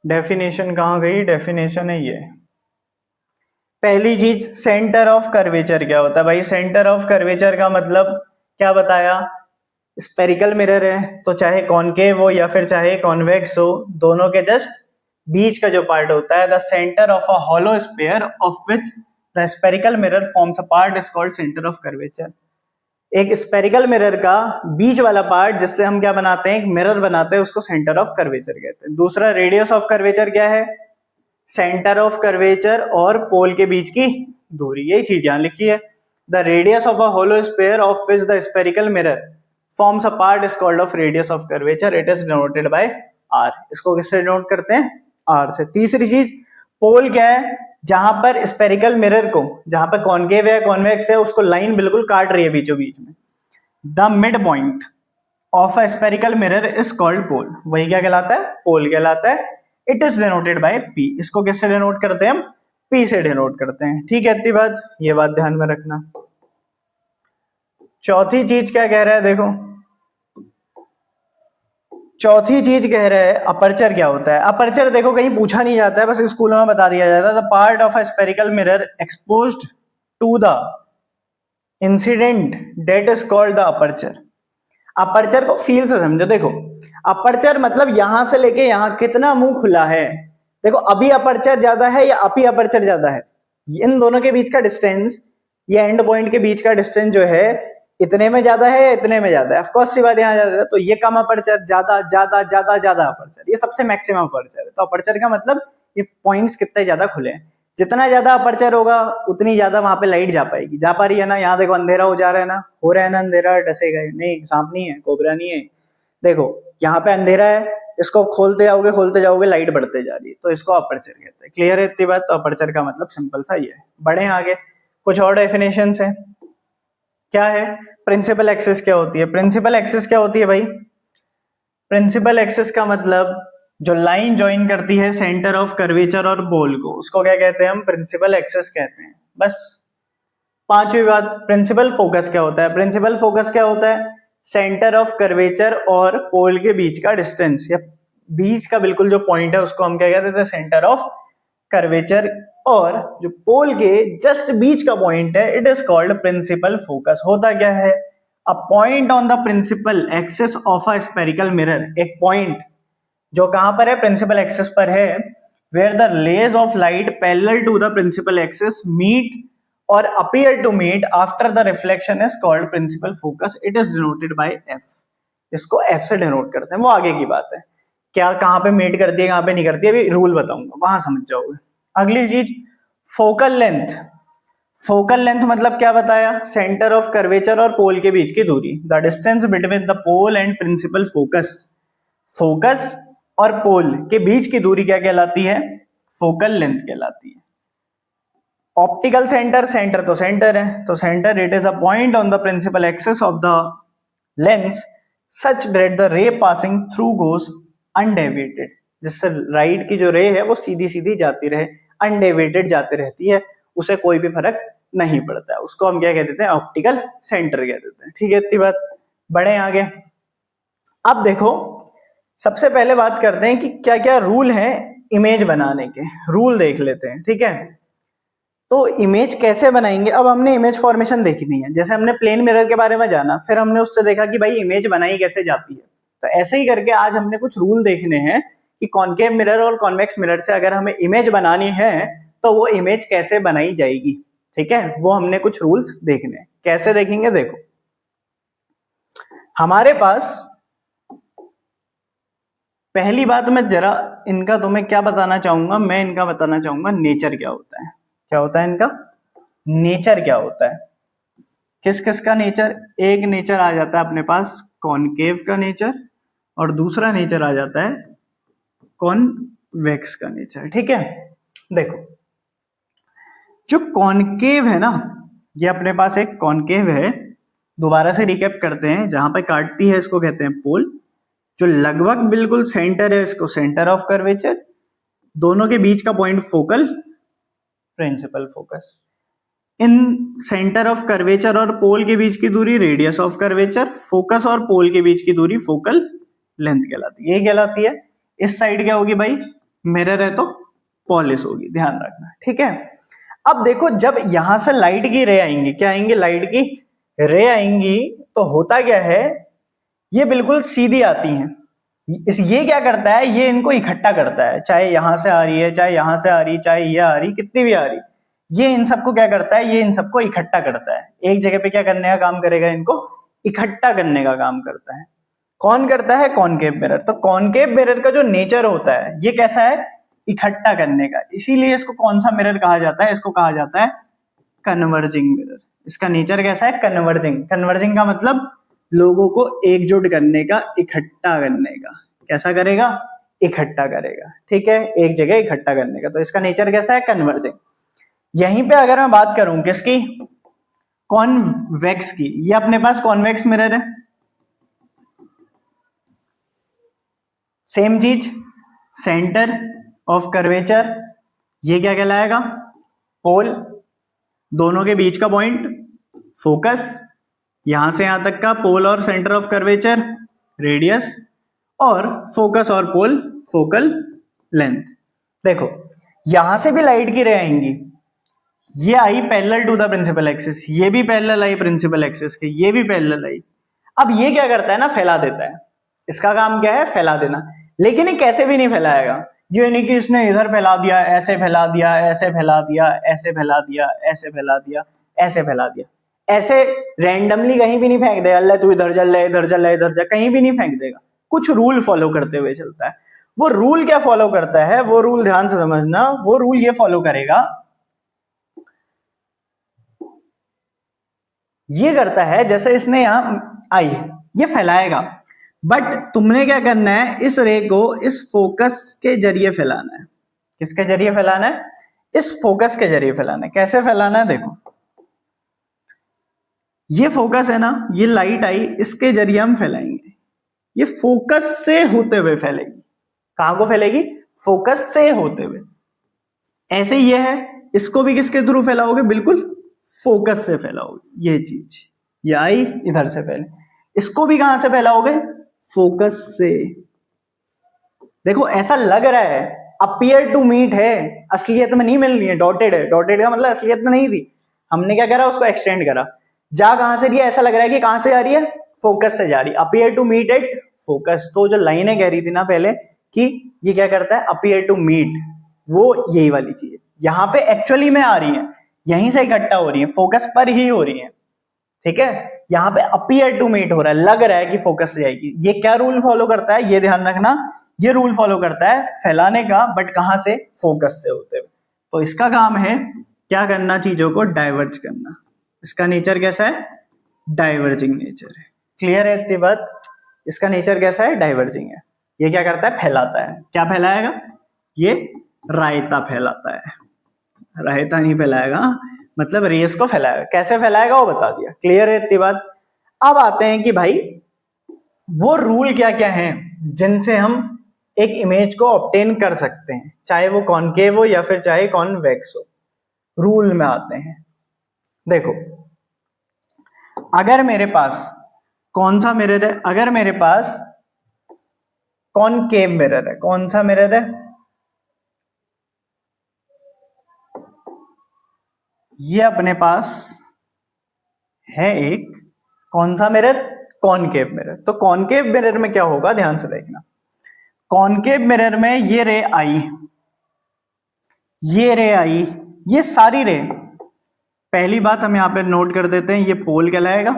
डेफिनेशन कहां गई? डेफिनेशन है ये। पहली चीज, सेंटर ऑफ कर्वेचर क्या होता है भाई? सेंटर ऑफ कर्वेचर का मतलब क्या बताया? स्पेरिकल मिरर है तो चाहे कॉनकेव हो या फिर चाहे कॉन्वेक्स हो, दोनों के जस्ट बीच का जो पार्ट होता है, the centre of a hollow sphere of which the spherical mirror forms a part is called centre of curvature. एक स्पेरिकल मिरर का बीच वाला पार्ट जिससे हम क्या बनाते हैं? एक मिरर बनाते हैं, उसको सेंटर ऑफ कर्वेचर कहते हैं। दूसरा, रेडियस ऑफ कर्वेचर क्या है? सेंटर ऑफ कर्वेचर और पोल के बीच की दूरी। यही चीज यहां लिखी है। The radius of a hollow sphere of which the spherical mirror forms a part is called of radius of curvature, it is denoted by R. इसको किससे डिनोट करते हैं? आर से। तीसरी चीज, पोल क्या है? जहां पर स्पेरिकल मिरर को, जहां पर कॉनकेव है कॉन्वेक्स है, उसको लाइन बिल्कुल काट रही है बीचों बीच में। The mid point of a spherical mirror is called pole. वही क्या कहलाता है? पोल कहलाता है। It is denoted by P. इसको किससे डिनोट करते हैं हम? पी से डिनोट करते हैं। ठीक है, इतनी बात, ये बात ध्यान में रखना। चौथी चीज क्या कह रहा है? देखो चौथी चीज कह रहा है अपर्चर क्या होता है। अपर्चर देखो कहीं पूछा नहीं जाता है, बस स्कूलों में बता दिया जाता है। The part of a spherical mirror exposed to the incident date is called the aperture. Aperture को फील से समझो। देखो अपर्चर मतलब यहां से लेके यहां कितना मुंह खुला है। देखो अभी अपर्चर ज्यादा है या अभी अपर्चर ज्यादा है? इन दोनों के बीच का डिस्टेंस, ये एंड पॉइंट के बीच का डिस्टेंस जो है, इतने में ज्यादा है या इतने में ज्यादा है? ऑफ कोर्स सी बात, यहां ज्यादा है, तो ये कम अपर्चर, ज्यादा ज्यादा ज्यादा ज्यादा अपर्चर, ये सबसे मैक्सिमम अपर्चर है। तो अपर्चर का मतलब ये पॉइंट्स कितने ज्यादा खुले हैं। जितना ज्यादा अपर्चर होगा उतनी ज्यादा वहां पे लाइट जा पाएगी। जा पा रही है ना? यहाँ देखो अंधेरा हो जा रहा है ना, हो रहा है ना अंधेरा, डसेगा नहीं, सांप नहीं है, कोबरा नहीं है। देखो यहाँ पे अंधेरा है, इसको खोलते जाओगे लाइट बढ़ते जा रही है, तो इसको अपर्चर कहते हैं। क्लियर है इतनी बात? तो अपर्चर का मतलब सिंपल सा ही है। बढ़े आगे, कुछ और डेफिनेशंस है। क्या है? प्रिंसिपल एक्सिस क्या होती है? प्रिंसिपल एक्सिस क्या होती है भाई? प्रिंसिपल एक्सिस का मतलब जो लाइन ज्वाइन करती है सेंटर ऑफ कर्वेचर और पोल को, उसको क्या कहते हैं हम? प्रिंसिपल एक्सिस कहते हैं। बस। पांचवी बात, प्रिंसिपल फोकस क्या होता है? प्रिंसिपल फोकस क्या होता है? सेंटर ऑफ कर्वेचर और पोल के बीच का डिस्टेंस, या बीच का बिल्कुल जो पॉइंट है उसको हम क्या कहते हैं? Centre of curvature. और जो पोल के जस्ट बीच का पॉइंट है, it is called principal focus. होता क्या है? A point on the principal axis of a spherical mirror. एक पॉइंट जो कहां पर है? प्रिंसिपल एक्सिस पर है। Where the rays of light parallel to the principal axis meet और appear to meet after the reflection is called principal focus, it is denoted bye F. इसको एफ से डिनोट करते हैं, वो आगे की बात है। क्या कहां पे मीट करती है कहां पे नहीं करती है, अभी रूल बताऊंगा, वहां समझ जाओगे। अगली चीज, फोकल लेंथ। फोकल लेंथ मतलब क्या बताया, सेंटर ऑफ कर्वेचर और पोल के बीच की दूरी, the distance between the pole and principal focus. Focus और पोल के बीच की दूरी क्या कहलाती है, फोकल लेंथ कहलाती है। ऑप्टिकल सेंटर, सेंटर तो सेंटर है, तो centre it is a point on the principal axis of the lens such that the ray passing through goes undeviated, जिससे राइट की जो रे है वो सीधी सीधी जाती रहे, अनडेविएटेड जाती रहती है, उसे कोई भी फर्क नहीं पड़ता है, उसको हम क्या कह देते हैं, ऑप्टिकल सेंटर कह देते हैं। ठीक है, इतनी बात, बढ़े आगे। अब देखो सबसे पहले बात करते हैं कि क्या क्या रूल है इमेज बनाने के, रूल देख लेते हैं। ठीक है, तो इमेज कैसे बनाएंगे। अब हमने इमेज फॉर्मेशन देखनी है, जैसे हमने प्लेन मिरर के बारे में जाना, फिर हमने उससे देखा कि भाई इमेज बनाई कैसे जाती है, तो ऐसे ही करके आज हमने कुछ रूल देखने हैं कि कॉनकेव मिरर और कॉन्वेक्स मिरर से अगर हमें इमेज बनानी है तो वो इमेज कैसे बनाई जाएगी। ठीक है, वो हमने कुछ रूल्स देखने हैं। कैसे देखेंगे, देखो हमारे पास पहली बात मैं जरा इनका तुम्हें क्या बताना चाहूंगा, मैं इनका बताना चाहूंगा नेचर क्या होता है। क्या होता है इनका नेचर, क्या होता है, किस किस का नेचर। एक नेचर आ जाता है अपने पास कॉनकेव का नेचर, और दूसरा नेचर आ जाता है कॉन्वेक्स का नेचर। ठीक है, देखो जो कॉनकेव है ना, ये अपने पास एक कॉनकेव है, दोबारा से रिकैप करते हैं, जहां पे काटती है इसको कहते हैं पोल, जो लगभग बिल्कुल सेंटर है इसको सेंटर ऑफ कर्वेचर, दोनों के बीच का पॉइंट फोकल, प्रिंसिपल फोकस। इन सेंटर ऑफ कर्वेचर और पोल के बीच की दूरी रेडियस ऑफ कर्वेचर, फोकस और पोल के बीच की दूरी फोकल लेंथ कहलाती है, ये कहलाती है। इस साइड क्या होगी भाई, मिरर है तो पॉलिश होगी, ध्यान रखना। ठीक है, अब देखो जब यहां से लाइट की रे आएंगी, क्या आएंगी, लाइट की रे आएंगी, तो होता क्या है, ये बिल्कुल सीधी आती हैं। ये क्या करता है, ये इनको इकट्ठा करता है, चाहे यहां से आ रही है, चाहे यहां से आ रही, चाहे ये आ रही, कितनी भी आ रही, ये इन सबको क्या करता है, ये इन सबको इकट्ठा करता है, एक जगह पे क्या करने का काम करेगा, इनको इकट्ठा करने का काम करता है। कौन करता है, कॉनकेव मिरर। तो कॉनकेव मिरर का जो नेचर होता है ये कैसा है, इकट्ठा करने का, इसीलिए इसको कौन सा मिरर कहा जाता है, इसको कहा जाता है कन्वर्जिंग मिरर। इसका नेचर कैसा है, कन्वर्जिंग। कन्वर्जिंग का मतलब लोगों को एकजुट करने का, इकट्ठा करने का। कैसा करेगा, इकट्ठा करेगा। ठीक है, एक जगह इकट्ठा करने का, तो इसका नेचर कैसा है, कन्वर्जिंग। यहीं पे अगर मैं बात करूं किसकी, कॉन्वेक्स की, ये अपने पास कॉन्वेक्स मिरर है, सेम चीज, सेंटर ऑफ कर्वेचर, ये क्या कहलाएगा, पोल, दोनों के बीच का पॉइंट फोकस, यहां से यहां तक का पोल और सेंटर ऑफ कर्वेचर रेडियस, और फोकस और पोल फोकल लेंथ। देखो यहां से भी लाइट की रे आएंगी, ये आई parallel to the principal axis, ये भी पैरेलल आई प्रिंसिपल एक्सिस के, ये भी पैरेलल आई। अब ये क्या करता है ना, फैला देता है, इसका काम क्या है, फैला देना। लेकिन ये कैसे भी नहीं फैलाएगा, ये नहीं कि इसने इधर फैला दिया, ऐसे फैला दिया, ऐसे फैला दिया, ऐसे फैला दिया, ऐसे फैला दिया, ऐसे फैला दिया, ऐसे रैंडमली कहीं भी नहीं फेंक देगा, अल्लाह तू इधर चल, इधर चल, इधर जा, कहीं भी नहीं फेंक देगा, कुछ रूल फॉलो करते हुए चलता है। वो रूल क्या फॉलो करता है, वो रूल ध्यान से समझना, वो रूल ये फॉलो करेगा, ये करता है जैसे इसने यहां आई, ये फैलाएगा, बट तुमने क्या करना है, इस रे को इस फोकस के जरिए फैलाना है। किसके जरिए फैलाना है, इस फोकस के जरिए फैलाना है। कैसे फैलाना है, देखो ये फोकस है ना, ये लाइट आई, इसके जरिए हम फैलाएंगे, ये फोकस से होते हुए फैलेगी। कहां को फैलेगी, फोकस से होते हुए। ऐसे ये है, इसको भी किसके थ्रू फैलाओगे, बिल्कुल फोकस से फैलाओगे। ये चीज, ये आई इधर से फैले, इसको भी कहां से फैलाओगे, फोकस से। देखो ऐसा लग रहा है, अपीयर टू मीट है, असलियत में नहीं मिल रही है, डॉटेड है, डॉटेड का मतलब असलियत में नहीं थी, हमने क्या करा, उसको एक्सटेंड करा। जा कहां से रही है, ऐसा लग रहा है कि कहां से जा रही है, फोकस से जा रही है, appear to meet at focus. तो जो लाइनें कह रही थी ना पहले कि ये क्या करता है, अपीयर टू मीट, वो यही वाली चीज यहां पे एक्चुअली में आ रही है, यहीं से इकट्ठा हो रही है, फोकस पर ही हो रही है। ठीक है, यहाँ पे अपीयर टू मीट हो रहा है, लग रहा है कि फोकस से जाएगी। ये क्या रूल फॉलो करता है, ये ध्यान रखना, ये रूल फॉलो करता है फैलाने का, बट कहां से, फोकस से होते हुए। तो इसका काम है क्या करना, चीजों को डाइवर्ज करना। इसका नेचर कैसा है, डाइवर्जिंग नेचर है। क्लियर है इतनी बात? इसका नेचर कैसा है, डाइवर्जिंग है। ये क्या करता है, फैलाता है। क्या फैलाएगा, ये रायता फैलाता है, रायता नहीं फैलाएगा, मतलब रेस को फैलाएगा। कैसे फैलाएगा वो बता दिया। क्लियर है इतनी बात? अब आते हैं कि भाई वो रूल क्या क्या हैं जिनसे हम एक इमेज को ऑब्टेन कर सकते हैं, चाहे वो कॉनकेव हो या फिर चाहे कॉन्वेक्स हो। रूल में आते हैं। देखो, अगर मेरे पास कौन सा मिरर है, अगर मेरे पास कॉनकेव मिरर है, कौन सा मिरर है, ये अपने पास है एक कौन सा मिरर, कॉनकेव मिरर। तो कॉनकेव मिरर में क्या होगा, ध्यान से देखना। कॉनकेव मिरर में ये रे आई, ये रे आई, ये सारी रे, पहली बात हम यहां पे नोट कर देते हैं, ये पोल कहलाएगा।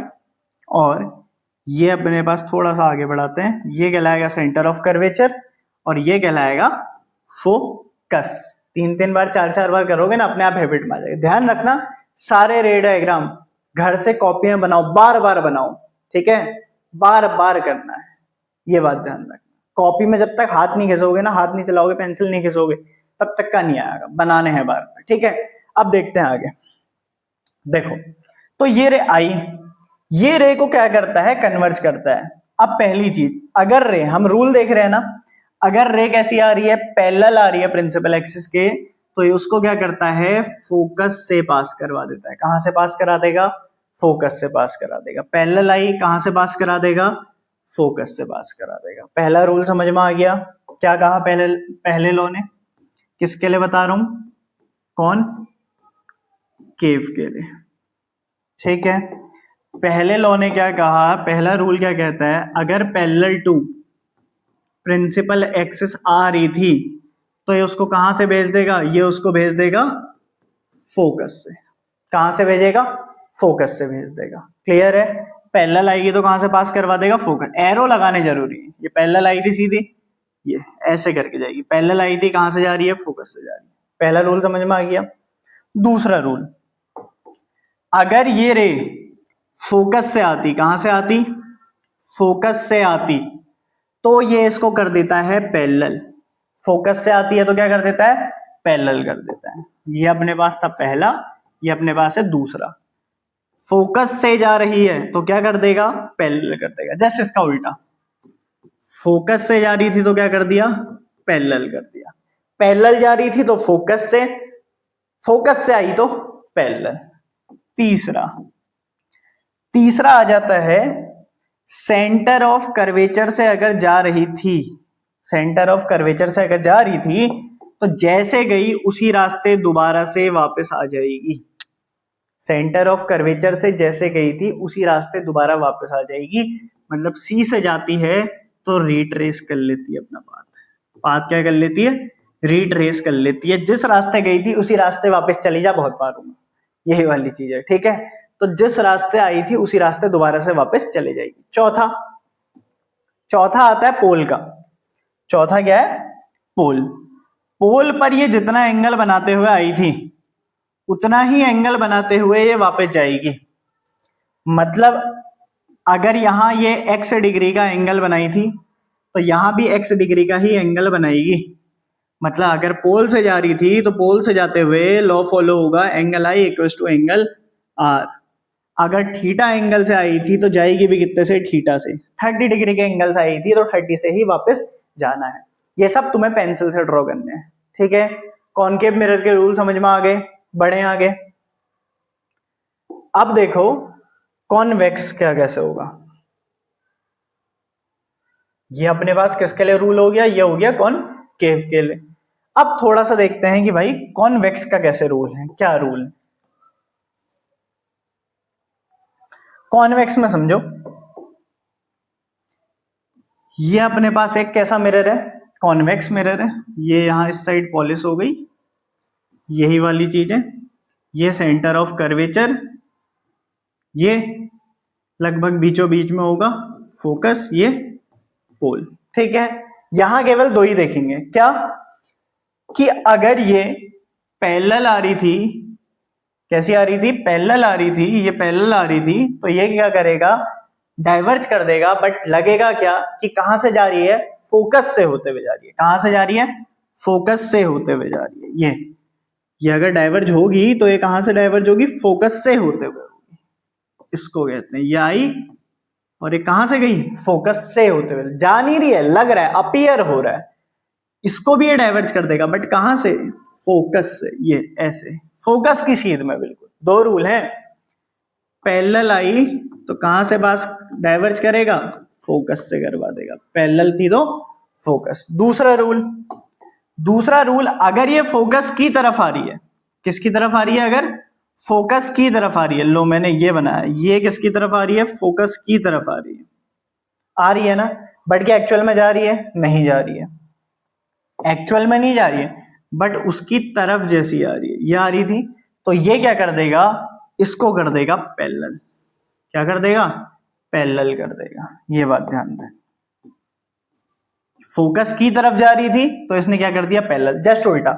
और ये अपने पास थोड़ा सा आगे बढ़ाते हैं, ये कहलाएगा सेंटर ऑफ कर्वेचर और ये कहलाएगा फोकस। 3 बार 4 बार करोगे ना, अपने आप हैबिट में आ जाएगा। ध्यान रखना, सारे रे डायग्राम घर से कॉपियां बनाओ, बार बार बनाओ, ठीक है, बार बार करना है, ये बात ध्यान रखना। कॉपी में जब तक हाथ नहीं घिसोगे ना, हाथ नहीं चलाओगे, पेंसिल नहीं घिसोगे, तब तक का नहीं आएगा, बनाने हैं बार बार, ठीक है। अब देखते हैं आगे। देखो, तो ये रे आई, ये रे को क्या करता है, कन्वर्ज करता है। अब पहली चीज, अगर रे, हम रूल देख रहे हैं ना, अगर रे कैसी आ रही है, पैरेलल आ रही है प्रिंसिपल एक्सिस के, तो ये उसको क्या करता है, फोकस से पास करवा देता है। कहां से पास करा देगा, फोकस से पास करा देगा। पैरेलल आई कहां से पास करा देगा, फोकस से पास करा देगा। पहला रूल समझ में आ गया। क्या कहा पहले लॉ ने, किसके लिए बता रहा हूं, कौन केव के लिए, ठीक है। पहले लॉ ने क्या कहा, पहला रूल क्या कहता है, अगर पैरेलल टू प्रिंसिपल एक्सिस आ रही थी तो ये उसको कहां से भेज देगा, ये उसको भेज देगा फोकस से। कहां से भेजेगा, फोकस से भेज देगा। क्लियर है? पैरेलल आएगी तो कहां से पास करवा देगा, फोकस। एरो लगाने जरूरी है। ये पैरेलल आई थी सीधी, ये ऐसे करके जाएगी। पैरेलल आई थी, कहां से जा रही है, फोकस से जा रही है। पहला रूल समझ में आ गया। दूसरा रूल, अगर ये रे फोकस से आती, कहां से आती, फोकस से आती, तो ये इसको कर देता है पैरेलल। फोकस से आती है तो क्या कर देता है, पैरेलल कर देता है। ये अपने पास था पहला, ये अपने पास है दूसरा। फोकस से जा रही है तो क्या कर देगा, पैरेलल कर देगा। जस्ट इसका उल्टा, फोकस से जा रही थी तो क्या कर दिया, पैरेलल कर दिया। पैरेलल जा रही थी तो फोकस से, फोकस से आई तो पैरेलल। तीसरा आ जाता है, सेंटर ऑफ कर्वेचर से अगर जा रही थी, सेंटर ऑफ कर्वेचर से अगर जा रही थी तो जैसे गई उसी रास्ते दोबारा से वापस आ जाएगी। सेंटर ऑफ कर्वेचर से जैसे गई थी उसी रास्ते दोबारा वापस आ जाएगी। मतलब सी से जाती है तो रिट्रेस कर लेती है अपना पाथ क्या कर लेती है, रिट्रेस कर लेती है। जिस रास्ते गई थी उसी रास्ते वापस चली जा, बहुत बार हुआ, यही वाली चीज है, ठीक है। तो जिस रास्ते आई थी उसी रास्ते दोबारा से वापस चले जाएगी। चौथा आता है पोल का। चौथा क्या है, पोल। पोल पर ये जितना एंगल बनाते हुए आई थी उतना ही एंगल बनाते हुए ये वापस जाएगी। मतलब अगर यहां ये x डिग्री का एंगल बनाई थी तो यहां भी x डिग्री का ही एंगल बनाएगी। मतलब अगर पोल से जा रही थी तो पोल से जाते हुए लॉ फॉलो होगा, angle I equals to angle R। अगर थीटा एंगल से आई थी तो जाएगी भी कितने से, थीटा से। 30 डिग्री के एंगल से आई थी तो 30 से ही वापस जाना है। ये सब तुम्हें पेंसिल से ड्रॉ करने हैं, ठीक है। कॉनकेव मिरर के रूल समझ में आ गए, बढ़े आगे। अब देखो कॉन्वेक्स क्या कैसे होगा। ये अपने पास किसके लिए रूल हो गया, ये हो गया कॉनकेव के लिए। अब थोड़ा सा देखते हैं कि भाई कॉन्वेक्स का कैसे रूल है, क्या रूल है। कॉन्वेक्स में समझो, ये अपने पास एक कैसा मिरर है, कॉन्वेक्स मिरर है। ये यहां इस साइड पॉलिश हो गई, यही वाली चीज है। ये सेंटर ऑफ कर्वेचर, ये लगभग बीचों बीच में होगा फोकस, ये पोल, ठीक है। यहां केवल दो ही देखेंगे, क्या कि अगर ये पैरेलल आ रही थी कैसी आ रही थी, पैरेलल आ रही थी, ये पैरेलल आ रही थी, तो ये क्या करेगा, डाइवर्ज कर देगा, बट लगेगा क्या कि कहां से जा रही है, फोकस से होते हुए जा रही है। कहां से जा रही है, फोकस से होते हुए जा रही है। ये अगर डाइवर्ज होगी तो ये कहां से डाइवर्ज होगी, फोकस से होते हुए होगी। इसको कहते हैं, ये आई और ये कहां से गई, फोकस से होते हुए, जा नहीं रही है, लग रहा है, अपीयर हो रहा है। इसको भी ये डाइवर्ज कर देगा, बट कहां से, फोकस से, ये ऐसे फोकस की सीध में। बिल्कुल दो रूल हैं, पैरेलल आई तो कहां से पास डाइवर्ज करेगा, फोकस से करवा देगा, पैरेलल थी तो फोकस। दूसरा रूल, अगर ये फोकस की तरफ आ रही है, किसकी तरफ आ रही है, अगर फोकस की तरफ आ रही है, लो मैंने ये बनाया, ये किसकी तरफ आ रही है, फोकस की तरफ आ रही है ना, बट क्या एक्चुअल में जा रही है, नहीं जा रही है, एक्चुअल में नहीं जा रही है, बट उसकी तरफ जैसी आ रही है, ये आ रही थी, तो ये क्या कर देगा, इसको कर देगा पैरेलल। क्या कर देगा, पैरेलल कर देगा। ये बात ध्यान दें, फोकस की तरफ जा रही थी तो इसने क्या कर दिया, पैरेलल। जस्ट उल्टा,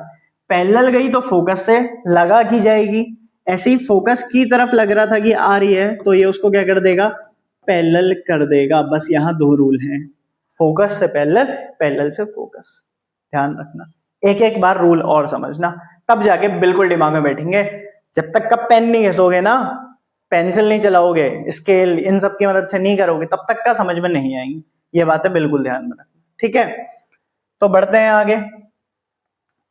पैरेलल गई तो फोकस से लगा की जाएगी, ऐसे ही फोकस की तरफ लग रहा था कि आ रही है, तो ये उसको क्या कर देगा, पैरेलल कर देगा। बस यहां दो रूल हैं, फोकस से पैरेलल, पैरेलल से फोकस। ध्यान रखना, एक एक बार रूल और समझना, तब जाके बिल्कुल दिमाग में बैठेंगे। जब तक का पेन नहीं घिसोगे ना, पेंसिल नहीं चलाओगे, स्केल इन सब की मदद से नहीं करोगे, तब तक का समझ में नहीं आएंगी। ये बातें बिल्कुल ध्यान में रखना, ठीक है। तो बढ़ते हैं आगे।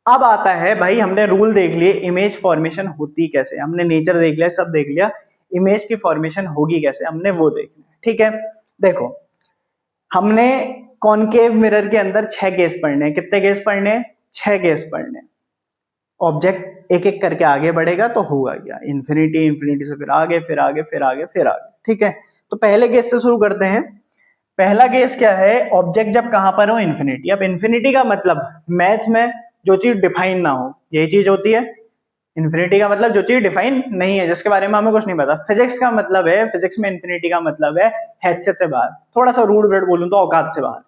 अब आता है भाई, हमने रूल देख लिए, इमेज फॉर्मेशन होती कैसे, हमने नेचर देख लिया, सब देख लिया, इमेज की फॉर्मेशन होगी कैसे, हमने वो देखना, ठीक है। देखो, हमने कॉनकेव मिरर के अंदर 6 केस पढ़ने हैं। कितने केस पढ़ने हैं, 6 केस पढ़ने। ऑब्जेक्ट एक एक करके आगे बढ़ेगा तो होगा क्या, इन्फिनिटी, इन्फिनिटी से फिर आगे, फिर आगे, फिर आगे, फिर आगे, ठीक है। तो पहले केस से शुरू करते हैं। पहला केस क्या है, ऑब्जेक्ट जब कहां पर हो, इन्फिनिटी। अब इन्फिनिटी का मतलब मैथ में जो चीज डिफाइन ना हो, यही चीज होती है इन्फिनिटी का मतलब, जो चीज डिफाइन नहीं है, जिसके बारे में हमें कुछ नहीं पता। फिजिक्स का मतलब है, फिजिक्स में इन्फिनिटी का मतलब है हैसियत से बाहर, थोड़ा सा रूड वर्ड बोलूं तो औकात से बाहर,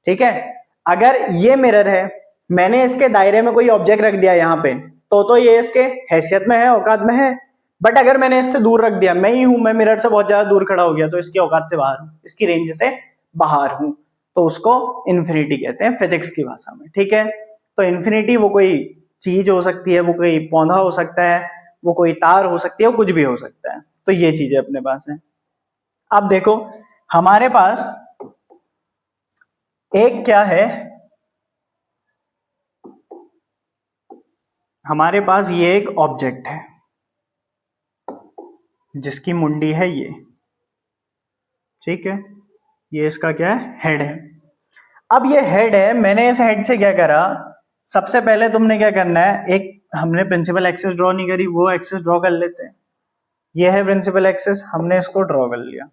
ठीक है। अगर ये मिरर है, मैंने इसके दायरे में कोई ऑब्जेक्ट रख दिया यहाँ पे, तो ये इसके हैसियत में है, औकात में है। बट अगर मैंने इससे दूर रख दिया, मैं ही हूं, मैं मिरर से बहुत ज्यादा दूर खड़ा हो गया, तो इसकी औकात से बाहर हूं, इसकी रेंज से बाहर हूं, तो उसको इन्फिनिटी कहते हैं फिजिक्स की भाषा में, ठीक है। तो इन्फिनिटी वो कोई चीज हो सकती है, वो कोई पौधा हो सकता है, वो कोई तार हो सकती है, वो कुछ भी हो सकता है। तो ये चीजें अपने पास है। अब देखो, हमारे पास एक क्या है, हमारे पास ये एक ऑब्जेक्ट है जिसकी मुंडी है ये, ठीक है। ये इसका क्या है, हेड है। अब ये हेड है, मैंने इस हेड से क्या करा, सबसे पहले तुमने क्या करना है, एक हमने प्रिंसिपल एक्सिस ड्रॉ नहीं करी, वो एक्सिस ड्रॉ कर लेते हैं। ये है प्रिंसिपल एक्सिस, हमने इसको ड्रॉ कर लिया।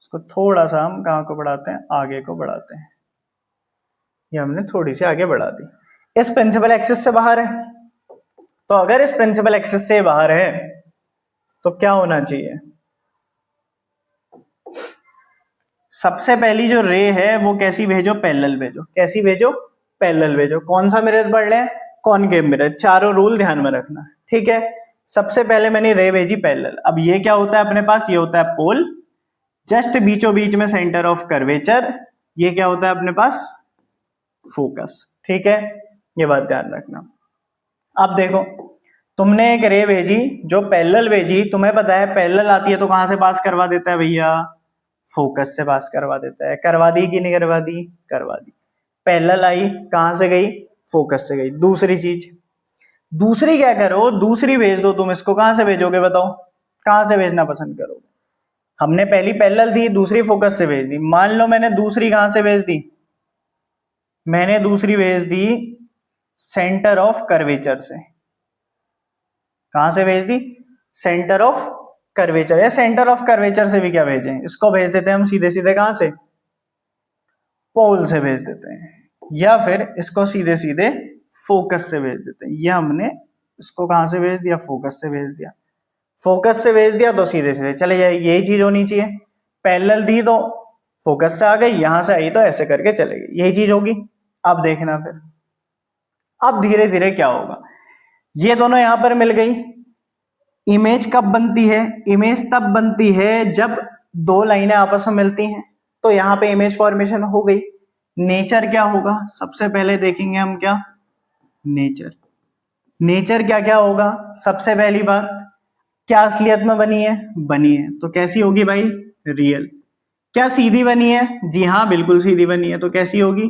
इसको थोड़ा सा हम कहाँ को बढ़ाते हैं, आगे को बढ़ाते हैं। ये हमने थोड़ी सी आगे बढ़ा दी। इस प्रिंसिपल एक्सिस से बाहर है, तो अगर इस प्रिंसिपल एक्सिस से बाहर है तो क्या होना चाहिए, सबसे पहली जो रे है वो कैसी भेजो, पैरेलल भेजो। कैसी भेजो, पैरेलल भेजो। कौन सा मिरर पढ़ लें, कॉनकेव मिरर। चारों रूल ध्यान में रखना, ठीक है। सबसे पहले मैंने रे भेजी पैरेलल। अब ये क्या होता है अपने पास, ये होता है पोल, जस्ट बीचों बीच में सेंटर ऑफ कर्वेचर। ये क्या होता है अपने पास, फोकस, ठीक है। ये बात ध्यान रखना। अब देखो, तुमने एक रे भेजी जो पैरेलल भेजी, तुम्हें पता है पैरेलल आती है तो कहां से पास करवा देता है भैया, फोकस से पास करवा देता है। करवा दी कि नहीं करवा दी, करवा दी। पैरेलल आई, कहां से गई, फोकस से गई। दूसरी चीज, दूसरी क्या करो, दूसरी भेज दो तुम इसको। कहां से भेजोगे बताओ, कहां से भेजना पसंद करोगे। हमने पहली पैरेलल थी, दूसरी फोकस से भेज दी। मान लो मैंने दूसरी कहां से भेज दी, मैंने दूसरी भेज दी सेंटर ऑफ कर्वेचर से। कहां से भेज दी, सेंटर ऑफ कर्वेचर। या सेंटर ऑफ कर्वेचर से भी क्या भेजें, इसको भेज देते हैं हम सीधे सीधे, कहां से, पोल से भेज देते हैं। या फिर इसको सीधे सीधे फोकस से भेज देते हैं। यह हमने इसको कहां से भेज दिया, फोकस से भेज दिया। फोकस से भेज दिया तो सीधे सीधे चले जाएगी, यही चीज होनी चाहिए। पैरेलल थी तो फोकस से आ गई, यहां से आई तो ऐसे करके चलेगी, यही चीज होगी। अब देखना फिर, अब धीरे धीरे क्या होगा, ये दोनों यहां पर मिल गई, इमेज कब बनती है? इमेज तब बनती है जब दो लाइनें आपस में मिलती हैं, तो यहाँ पे इमेज फॉर्मेशन हो गई। नेचर क्या होगा? सबसे पहले देखेंगे हम क्या, नेचर। नेचर क्या क्या होगा? सबसे पहली बात, क्या असलियत में बनी है? बनी है, तो कैसी होगी भाई? रियल। क्या सीधी बनी है? जी हाँ, बिल्कुल सीधी बनी है, तो कैसी होगी?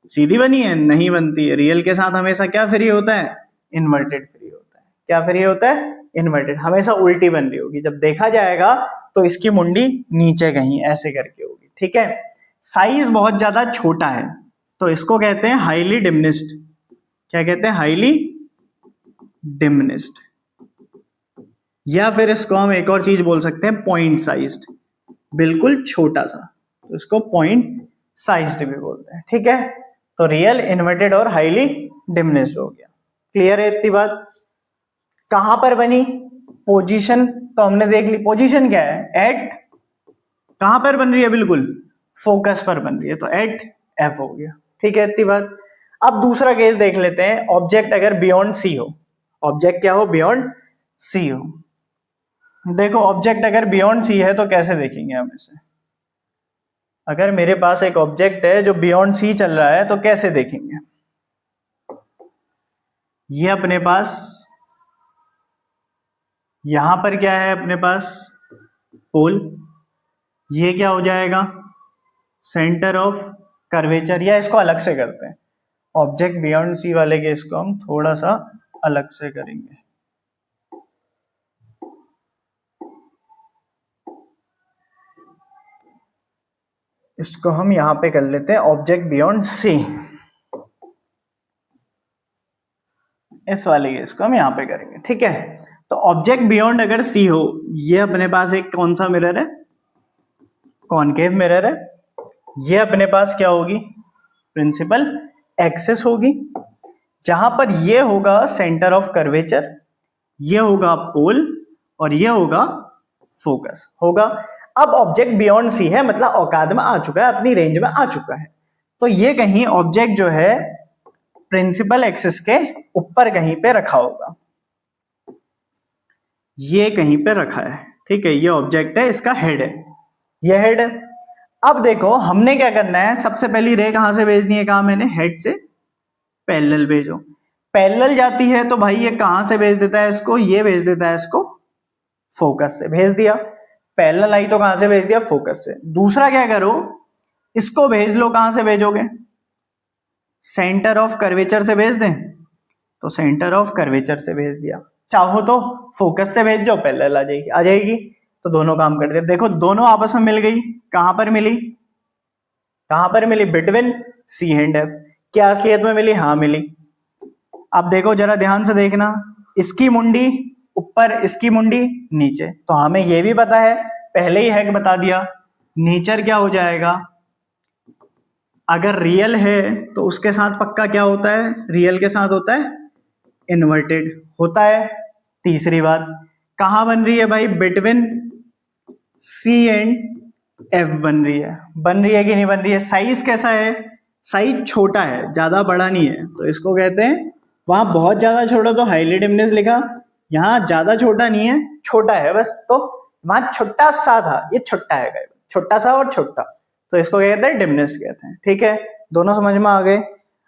सीधी बनी है? नहीं बनती है। रियल के साथ हमेशा क्या फ्री होता है? इन्वर्टेड फ्री होता है। क्या फ्री होता है? इन्वर्टेड। हमेशा उल्टी बन रही होगी। जब देखा जाएगा तो इसकी मुंडी नीचे कहीं ऐसे करके होगी, ठीक है। साइज बहुत ज्यादा छोटा है, तो इसको कहते हैं हाईली डिमिनिश्ड। क्या कहते हैं? Highly diminished. या फिर इसको हम एक और चीज बोल सकते हैं, पॉइंट साइज्ड, बिल्कुल छोटा सा, तो इसको पॉइंट साइज्ड भी बोलते हैं, ठीक है। तो रियल, इन्वर्टेड और हाईली डिमिनिश्ड हो गया। क्लियर है इतनी बात? कहां पर बनी? पोजीशन तो हमने देख ली। पोजीशन क्या है? एट, कहां पर बन रही है? बिल्कुल फोकस पर बन रही है, तो एट एफ हो गया, ठीक है इतनी बात। अब दूसरा केस देख लेते हैं, ऑब्जेक्ट अगर बियॉन्ड सी हो। ऑब्जेक्ट क्या हो? बियॉन्ड सी हो। देखो ऑब्जेक्ट अगर बियॉन्ड सी है तो कैसे देखेंगे हम इसे? अगर मेरे पास एक ऑब्जेक्ट है जो बियॉन्ड सी चल रहा है तो कैसे देखेंगे? ये अपने पास यहां पर क्या है? अपने पास पोल। ये क्या हो जाएगा? Centre of curvature. या इसको अलग से करते हैं, ऑब्जेक्ट बियॉन्ड सी वाले केस को हम थोड़ा सा अलग से करेंगे। इसको हम यहां पे कर लेते हैं ऑब्जेक्ट बियॉन्ड सी। इस वाले केस को हम यहां पे करेंगे, ठीक है। तो ऑब्जेक्ट बियॉन्ड अगर सी हो, ये अपने पास एक कौन सा मिरर है? कॉनकेव मिरर है। ये अपने पास क्या होगी? प्रिंसिपल एक्सिस होगी, जहां पर ये होगा सेंटर ऑफ कर्वेचर, ये होगा पोल और ये होगा फोकस होगा। अब ऑब्जेक्ट बियॉन्ड सी है, मतलब औकात में आ चुका है, अपनी रेंज में आ चुका है, तो ये कहीं ऑब्जेक्ट जो है प्रिंसिपल एक्सिस के ऊपर कहीं पे रखा होगा। ये कहीं पे रखा है, ठीक है। ये ऑब्जेक्ट है, इसका हेड है, ये हेड है। अब देखो हमने क्या करना है, सबसे पहली रे कहां से भेजनी है? कहा मैंने, हेड से पैरेलल भेजो। पैरेलल जाती है तो भाई ये कहां से भेज देता है इसको? ये भेज देता है इसको फोकस से, भेज दिया। पैरेलल आई तो कहां से भेज दिया? फोकस से। दूसरा क्या करो, इसको भेज लो। कहां से भेजोगे? सेंटर ऑफ कर्वेचर से भेज दें, तो सेंटर ऑफ कर्वेचर से भेज दिया। चाहो तो फोकस से भेज दो, पैरेलल आ जाएगी। तो दोनों काम कर दे। देखो दोनों आपस में मिल गई। कहां पर मिली? कहां पर मिली? Between C and F. क्या असलियत में मिली? हाँ मिली। अब देखो जरा ध्यान से देखना, इसकी मुंडी ऊपर, इसकी मुंडी नीचे, तो हमें यह भी पता है, पहले ही हैक बता दिया। नेचर क्या हो जाएगा? अगर रियल है तो उसके साथ पक्का क्या होता है? रियल के साथ होता है इन्वर्टेड होता है। तीसरी बात, कहां बन रही है भाई? बिटवीन सी एंड एफ बन रही है। बन रही है कि नहीं बन रही है? साइज कैसा है? साइज छोटा है, ज्यादा बड़ा नहीं है, तो इसको कहते हैं, वहां बहुत ज्यादा छोटा तो हाईली डिमिनिश्ड लिखा, यहाँ ज्यादा छोटा नहीं है, छोटा है बस, तो वहां छोटा सा था, ये छोटा है, छोटा सा और छोटा, तो इसको कहते हैं डिमिनिश्ड कहते हैं, ठीक है। दोनों समझ में आ गए।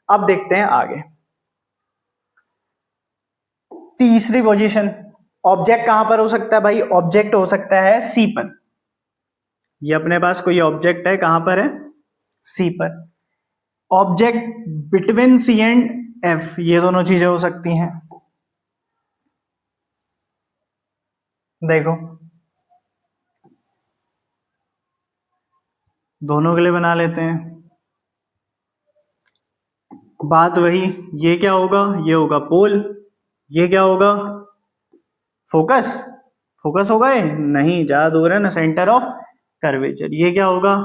अब देखते हैं आगे। तीसरी पोजीशन, ऑब्जेक्ट कहां पर हो सकता है भाई? ऑब्जेक्ट हो सकता है सी पर। ये अपने पास कोई ऑब्जेक्ट है, कहां पर है? सी पर। Object between C and F, ये दोनों चीजें हो सकती हैं। देखो दोनों के लिए बना लेते हैं। बात वही, ये क्या होगा? ये होगा पोल, ये क्या होगा? फोकस। फोकस होगा ये? नहीं, ज्यादा दूर है ना, सेंटर ऑफ कर्वेचर। ये क्या होगा?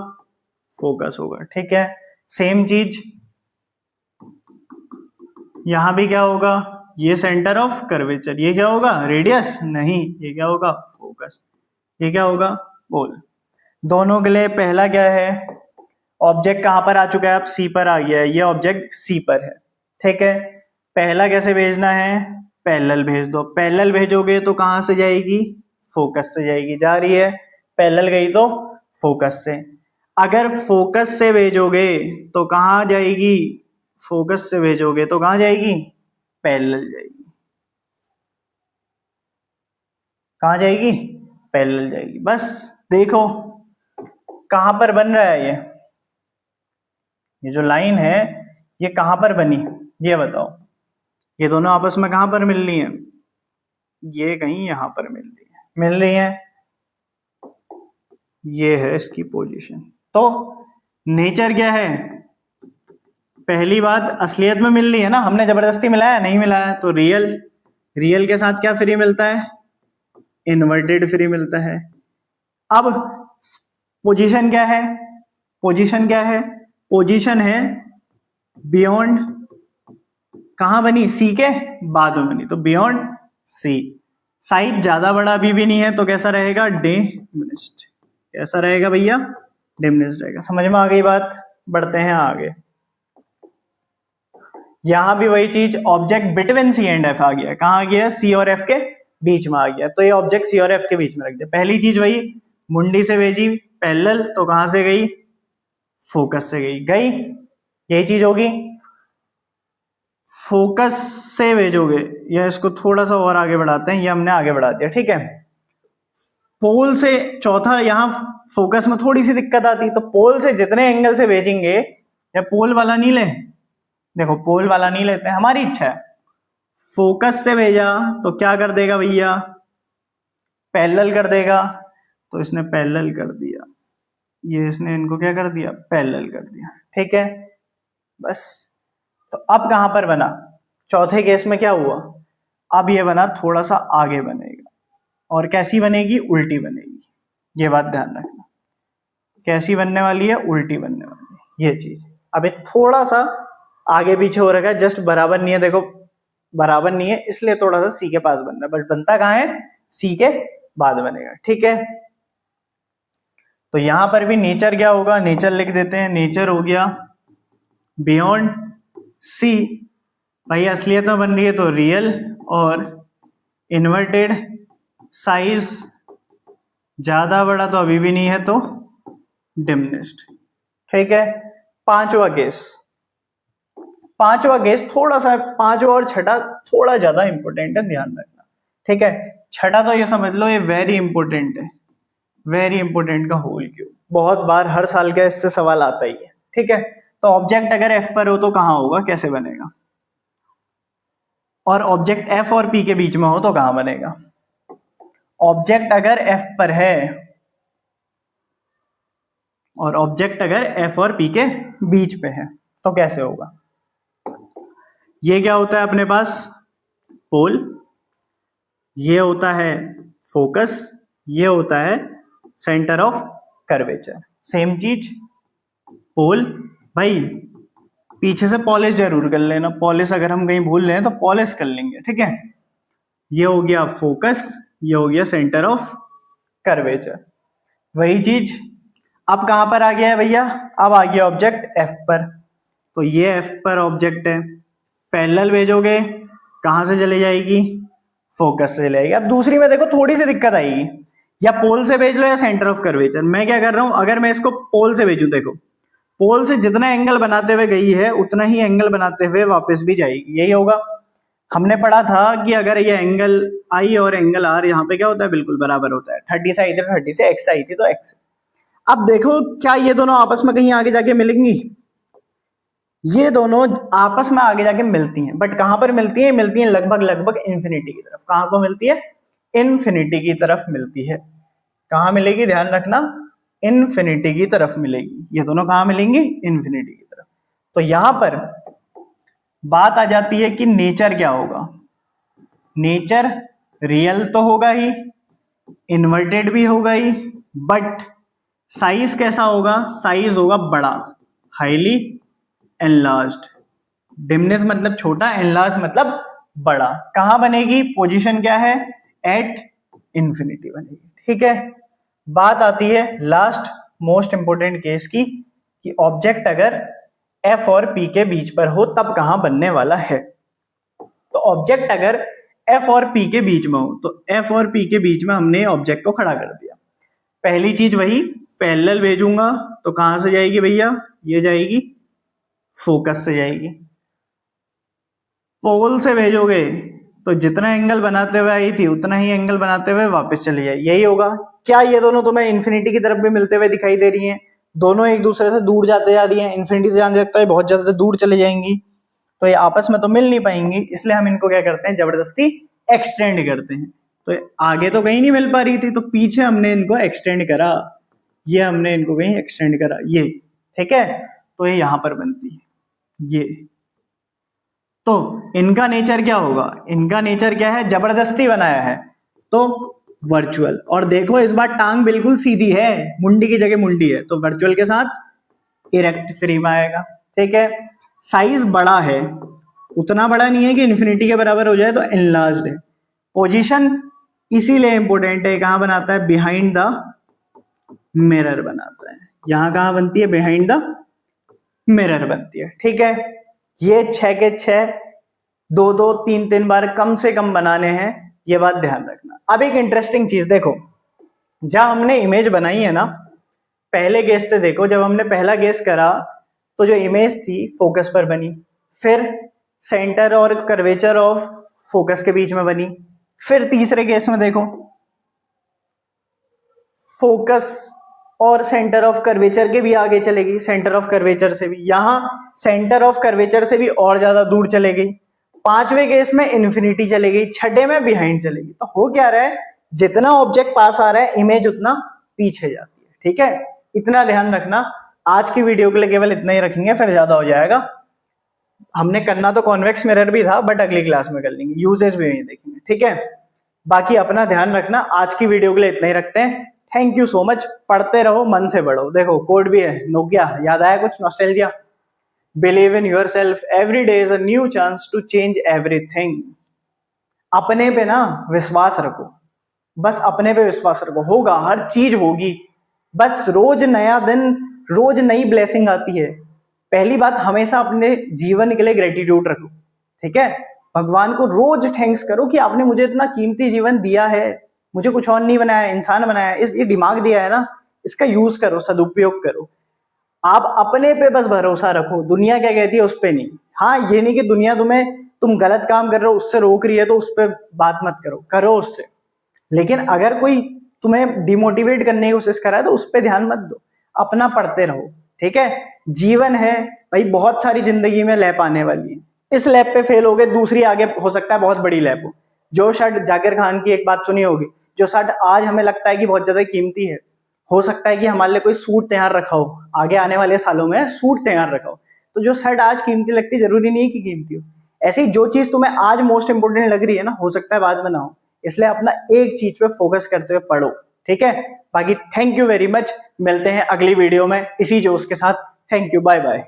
फोकस होगा, ठीक है। सेम चीज यहां भी क्या होगा? ये सेंटर ऑफ कर्वेचर, ये क्या होगा? रेडियस। नहीं, ये क्या होगा? फोकस। ये क्या होगा? पोल। दोनों के लिए पहला क्या है? ऑब्जेक्ट कहां पर आ चुका है? अब सी पर आ गया है, ये ऑब्जेक्ट सी पर है, ठीक है। पहला कैसे भेजना है? पैरेलल भेज दो, पैरेलल भेजोगे तो कहां से जाएगी, फोकस से जाएगी, जा रही है, पैरेलल गई तो फोकस से। अगर फोकस से भेजोगे तो कहां जाएगी, फोकस से भेजोगे तो कहां जाएगी, पैरेलल जाएगी, कहां जाएगी, पैरेलल जाएगी। बस देखो कहां पर बन रहा है ये जो लाइन है ये कहां पर बनी, ये बताओ, ये दोनों आपस में कहां पर मिल रही है, ये कहीं यहां पर मिल रही है, ये है इसकी पोजीशन। तो नेचर क्या है, पहली बात असलियत में मिल रही है ना, हमने जबरदस्ती मिलाया नहीं मिलाया, तो रियल, रियल के साथ क्या फ्री मिलता है, इन्वर्टेड फ्री मिलता है। अब पोजीशन क्या है, पोजीशन क्या है, पोजीशन है बियॉन्ड, कहां बनी, सी के बाद में बनी, तो बियॉन्ड सी। साइज ज्यादा बड़ा अभी भी नहीं है तो कैसा रहेगा, डिमिनिश्ड, कैसा रहेगा भैया, डिमिनिश्ड रहेगा। समझ में आ गई बात, बढ़ते हैं आगे। यहां भी वही चीज, object between C and F आ गया, कहां आ गया, सी और एफ के बीच में आ गया, तो ये ऑब्जेक्ट सी और एफ के बीच में रख दिया। पहली चीज वही, मुंडी से भेजी पैरेलल, तो कहां से गई, फोकस से गई, यही चीज होगी। फोकस से भेजोगे, या इसको थोड़ा सा और आगे बढ़ाते हैं, ये हमने आगे बढ़ा दिया, ठीक है। पोल से, चौथा यहां फोकस में थोड़ी सी दिक्कत आती, तो पोल से जितने एंगल से भेजेंगे, या पोल वाला नहीं ले, देखो पोल वाला नहीं लेते, हमारी इच्छा है। फोकस से भेजा तो क्या कर देगा भैया, पैरेलल कर देगा, तो इसने पैरेलल कर दिया, ये इसने इनको क्या कर दिया, पैरेलल कर दिया, ठीक है। बस, तो अब कहां पर बना, चौथे केस में क्या हुआ, अब ये बना थोड़ा सा आगे बनेगा, और कैसी बनेगी, उल्टी बनेगी, ये बात ध्यान रखना, कैसी बनने वाली है, उल्टी बनने वाली है ये चीज। अब ये थोड़ा सा आगे पीछे हो रखा है, जस्ट बराबर नहीं है, देखो बराबर नहीं है, इसलिए थोड़ा सा सी के पास बन रहा है, बट बनता कहां है, सी के बाद बनेगा, ठीक है। तो यहां पर भी नेचर क्या होगा, नेचर लिख देते हैं, नेचर हो गया बियॉन्ड सी, भाई असलियत में बन रही है तो रियल, और इन्वर्टेड, साइज ज्यादा बड़ा तो अभी भी नहीं है तो डिमिनिश्ड, ठीक है। पांचवा केस, पांचवा केस थोड़ा सा, पांचवा और छठा थोड़ा ज्यादा इंपॉर्टेंट है, ध्यान रखना, ठीक है। छठा तो ये समझ लो ये वेरी इंपॉर्टेंट है, वेरी इंपॉर्टेंट का होल क्यूब, बहुत बार हर साल का इससे सवाल आता ही है, ठीक है। तो ऑब्जेक्ट अगर एफ पर हो तो कहां होगा, कैसे बनेगा, और ऑब्जेक्ट एफ और पी के बीच में हो तो कहां बनेगा। ऑब्जेक्ट अगर एफ पर है, और ऑब्जेक्ट अगर एफ और पी के बीच पे है तो कैसे होगा, ये क्या होता है अपने पास, पोल, ये होता है फोकस, ये होता है सेंटर ऑफ कर्वेचर, सेम चीज, पोल, भाई पीछे से पॉलिश जरूर कर लेना, पॉलिश अगर हम कहीं भूल रहे हैं तो पॉलिश कर लेंगे, ठीक है। ये हो गया फोकस, ये हो गया सेंटर ऑफ कर्वेचर, वही चीज अब कहां पर आ गया है भैया, अब आ गया ऑब्जेक्ट एफ पर, तो ये एफ पर ऑब्जेक्ट है, पैरेलल भेजोगे कहां से चले जाएगी, फोकस से चले जाएगी। अब दूसरी में देखो थोड़ी सी दिक्कत आएगी, या पोल से भेज लो या सेंटर ऑफ कर्वेचर। मैं क्या कर रहा हूं, अगर मैं इसको पोल से भेजूं, देखो पोल से जितना एंगल बनाते हुए गई है उतना ही एंगल बनाते हुए वापस भी जाएगी, यही होगा। हमने पढ़ा था कि अगर ये एंगल आई और एंगल आर यहाँ पे क्या होता है, बिल्कुल बराबर होता है, 30 से आई थी तो 30 से, एक्स आई थी तो एक्स। अब देखो क्या ये दोनों आपस में कहीं आगे जाके मिलेंगी, ये दोनों आपस में आगे जाके मिलती हैं, बट कहां पर मिलती हैं, मिलती हैं लगभग लगभग इंफिनिटी की तरफ। कहां को मिलती है, इन्फिनिटी की तरफ मिलती है। कहां मिलेगी, ध्यान रखना, इन्फिनिटी की तरफ मिलेगी, ये दोनों कहां मिलेंगी, इन्फिनिटी की तरफ। तो यहां पर बात आ जाती है कि नेचर क्या होगा, नेचर रियल तो होगा ही, इन्वर्टेड भी होगा ही, बट साइज कैसा होगा, साइज होगा बड़ा, हाईली एनलार्ज्ड। डिमनेस मतलब छोटा, एनलार्ज मतलब बड़ा। कहां बनेगी, पोजीशन क्या है, एट इंफिनिटी बनेगी, ठीक है। बात आती है लास्ट मोस्ट इंपोर्टेंट केस की, कि ऑब्जेक्ट अगर एफ और पी के बीच पर हो तब कहां बनने वाला है। तो ऑब्जेक्ट अगर एफ और पी के बीच में हो, तो एफ और पी के बीच में हमने ऑब्जेक्ट को खड़ा कर दिया। पहली चीज वही, पैरेलल भेजूंगा तो कहां से जाएगी भैया, ये जाएगी फोकस से जाएगी। पोल से भेजोगे तो जितना एंगल बनाते हुए आई थी उतना ही एंगल बनाते हुए वापस चली जाए, यही होगा। क्या ये दोनों तुम्हें इन्फिनिटी की तरफ भी मिलते हुए दिखाई दे रही हैं? दोनों एक दूसरे से दूर जाते जा रही हैं, इन्फिनिटी से जाने लगता है बहुत ज्यादा दूर चले जाएंगी, तो ये आपस में तो मिल नहीं पाएंगी, इसलिए हम इनको क्या करते हैं, जबरदस्ती एक्सटेंड करते हैं। तो आगे तो कहीं नहीं मिल पा रही थी, तो पीछे हमने इनको एक्सटेंड करा, ये हमने इनको कहीं एक्सटेंड करा, ये ठीक है, तो ये यहां पर बनती है ये। तो इनका नेचर क्या होगा, इनका नेचर क्या है, जबरदस्ती बनाया है तो वर्चुअल। और देखो इस बार टांग बिल्कुल सीधी है, मुंडी की जगह मुंडी है, तो वर्चुअल के साथ इरेक्ट फ्री में आएगा। ठीक है, साइज बड़ा है, उतना बड़ा नहीं है कि इन्फिनिटी के बराबर हो जाए, तो एनलार्ज्ड है। पोजीशन इसीलिए इंपॉर्टेंट है, कहां बनाता है, बिहाइंड द मिरर बनाता है। यहां कहां बनती है, बिहाइंड द मिरर बनती है। ठीक है, ये 6 के 6 2-2 3-3 बार कम से कम बनाने हैं, ये बात ध्यान रखना। अब एक इंटरेस्टिंग चीज देखो, जब हमने इमेज बनाई है ना, पहले गेस से देखो, जब हमने पहला गेस करा तो जो इमेज थी फोकस पर बनी, फिर सेंटर और कर्वेचर ऑफ फोकस के बीच में बनी, फिर तीसरे केस में देखो फोकस और सेंटर ऑफ कर्वेचर के भी आगे चलेगी, सेंटर ऑफ कर्वेचर से भी, यहां सेंटर ऑफ कर्वेचर से भी और ज्यादा दूर चले गई, पांचवें केस में इन्फिनिटी चले गई, छठे में बिहाइंड चलेगी। तो हो क्या रहा है, जितना ऑब्जेक्ट पास आ रहा है इमेज उतना पीछे जाती है। ठीक है, इतना ध्यान रखना। आज की वीडियो के लिए केवल इतना ही रखेंगे, फिर ज्यादा हो जाएगा। हमने करना तो कॉन्वेक्स मिरर भी था, बट अगली क्लास में कर लेंगे, यूजेस भी वही देखेंगे। ठीक है, बाकी अपना ध्यान रखना। आज की वीडियो के लिए इतना ही रखते हैं। Thank you so much. पढ़ते रहो, मन से पढ़ो। देखो कोड भी है, नोकिया, याद आया कुछ, nostalgia. Believe in yourself, every day is a new chance to change everything. अपने पे ना विश्वास रखो, बस अपने पे विश्वास रखो, होगा, हर चीज होगी। बस रोज नया दिन, रोज नई ब्लेसिंग आती है। पहली बात, हमेशा अपने जीवन के लिए ग्रेटिट्यूड रखो। ठीक है, भगवान को रोज थैंक्स करो कि आपने मुझे इतना कीमती जीवन दिया है, मुझे कुछ और नहीं बनाया, इंसान बनाया, ये दिमाग दिया है ना, इसका यूज करो, सदुपयोग करो। आप अपने पे बस भरोसा रखो, दुनिया क्या कहती है उस पे नहीं। हाँ, ये नहीं कि दुनिया तुम गलत काम कर रहे हो उससे रोक रही है तो उस पर बात मत करो, करो उससे। लेकिन अगर कोई तुम्हें डिमोटिवेट करने की कोशिश करा है तो उस पर ध्यान मत दो, अपना पढ़ते रहो। ठीक है, जीवन है भाई, बहुत सारी जिंदगी में लैप आने वाली है। इस लैप पे फेल हो गए, दूसरी आगे हो सकता है बहुत बड़ी लैप हो। जो शर्ट, जाकिर खान की एक बात सुनी होगी, जो शर्ट आज हमें लगता है कि बहुत ज्यादा कीमती है, हो सकता है कि हमारे लिए कोई सूट तैयार रखा हो, आगे आने वाले सालों में सूट तैयार रखा हो। तो जो शर्ट आज कीमती लगती है जरूरी नहीं है कि कीमती हो। ऐसे ही जो चीज तुम्हें आज मोस्ट इंपोर्टेंट लग रही है ना, हो सकता है बाद में ना हो। इसलिए अपना एक चीज पे फोकस करते हुए पढ़ो। ठीक है, बाकी थैंक यू वेरी मच। मिलते हैं अगली वीडियो में इसी जोश के साथ। Thank you, bye bye.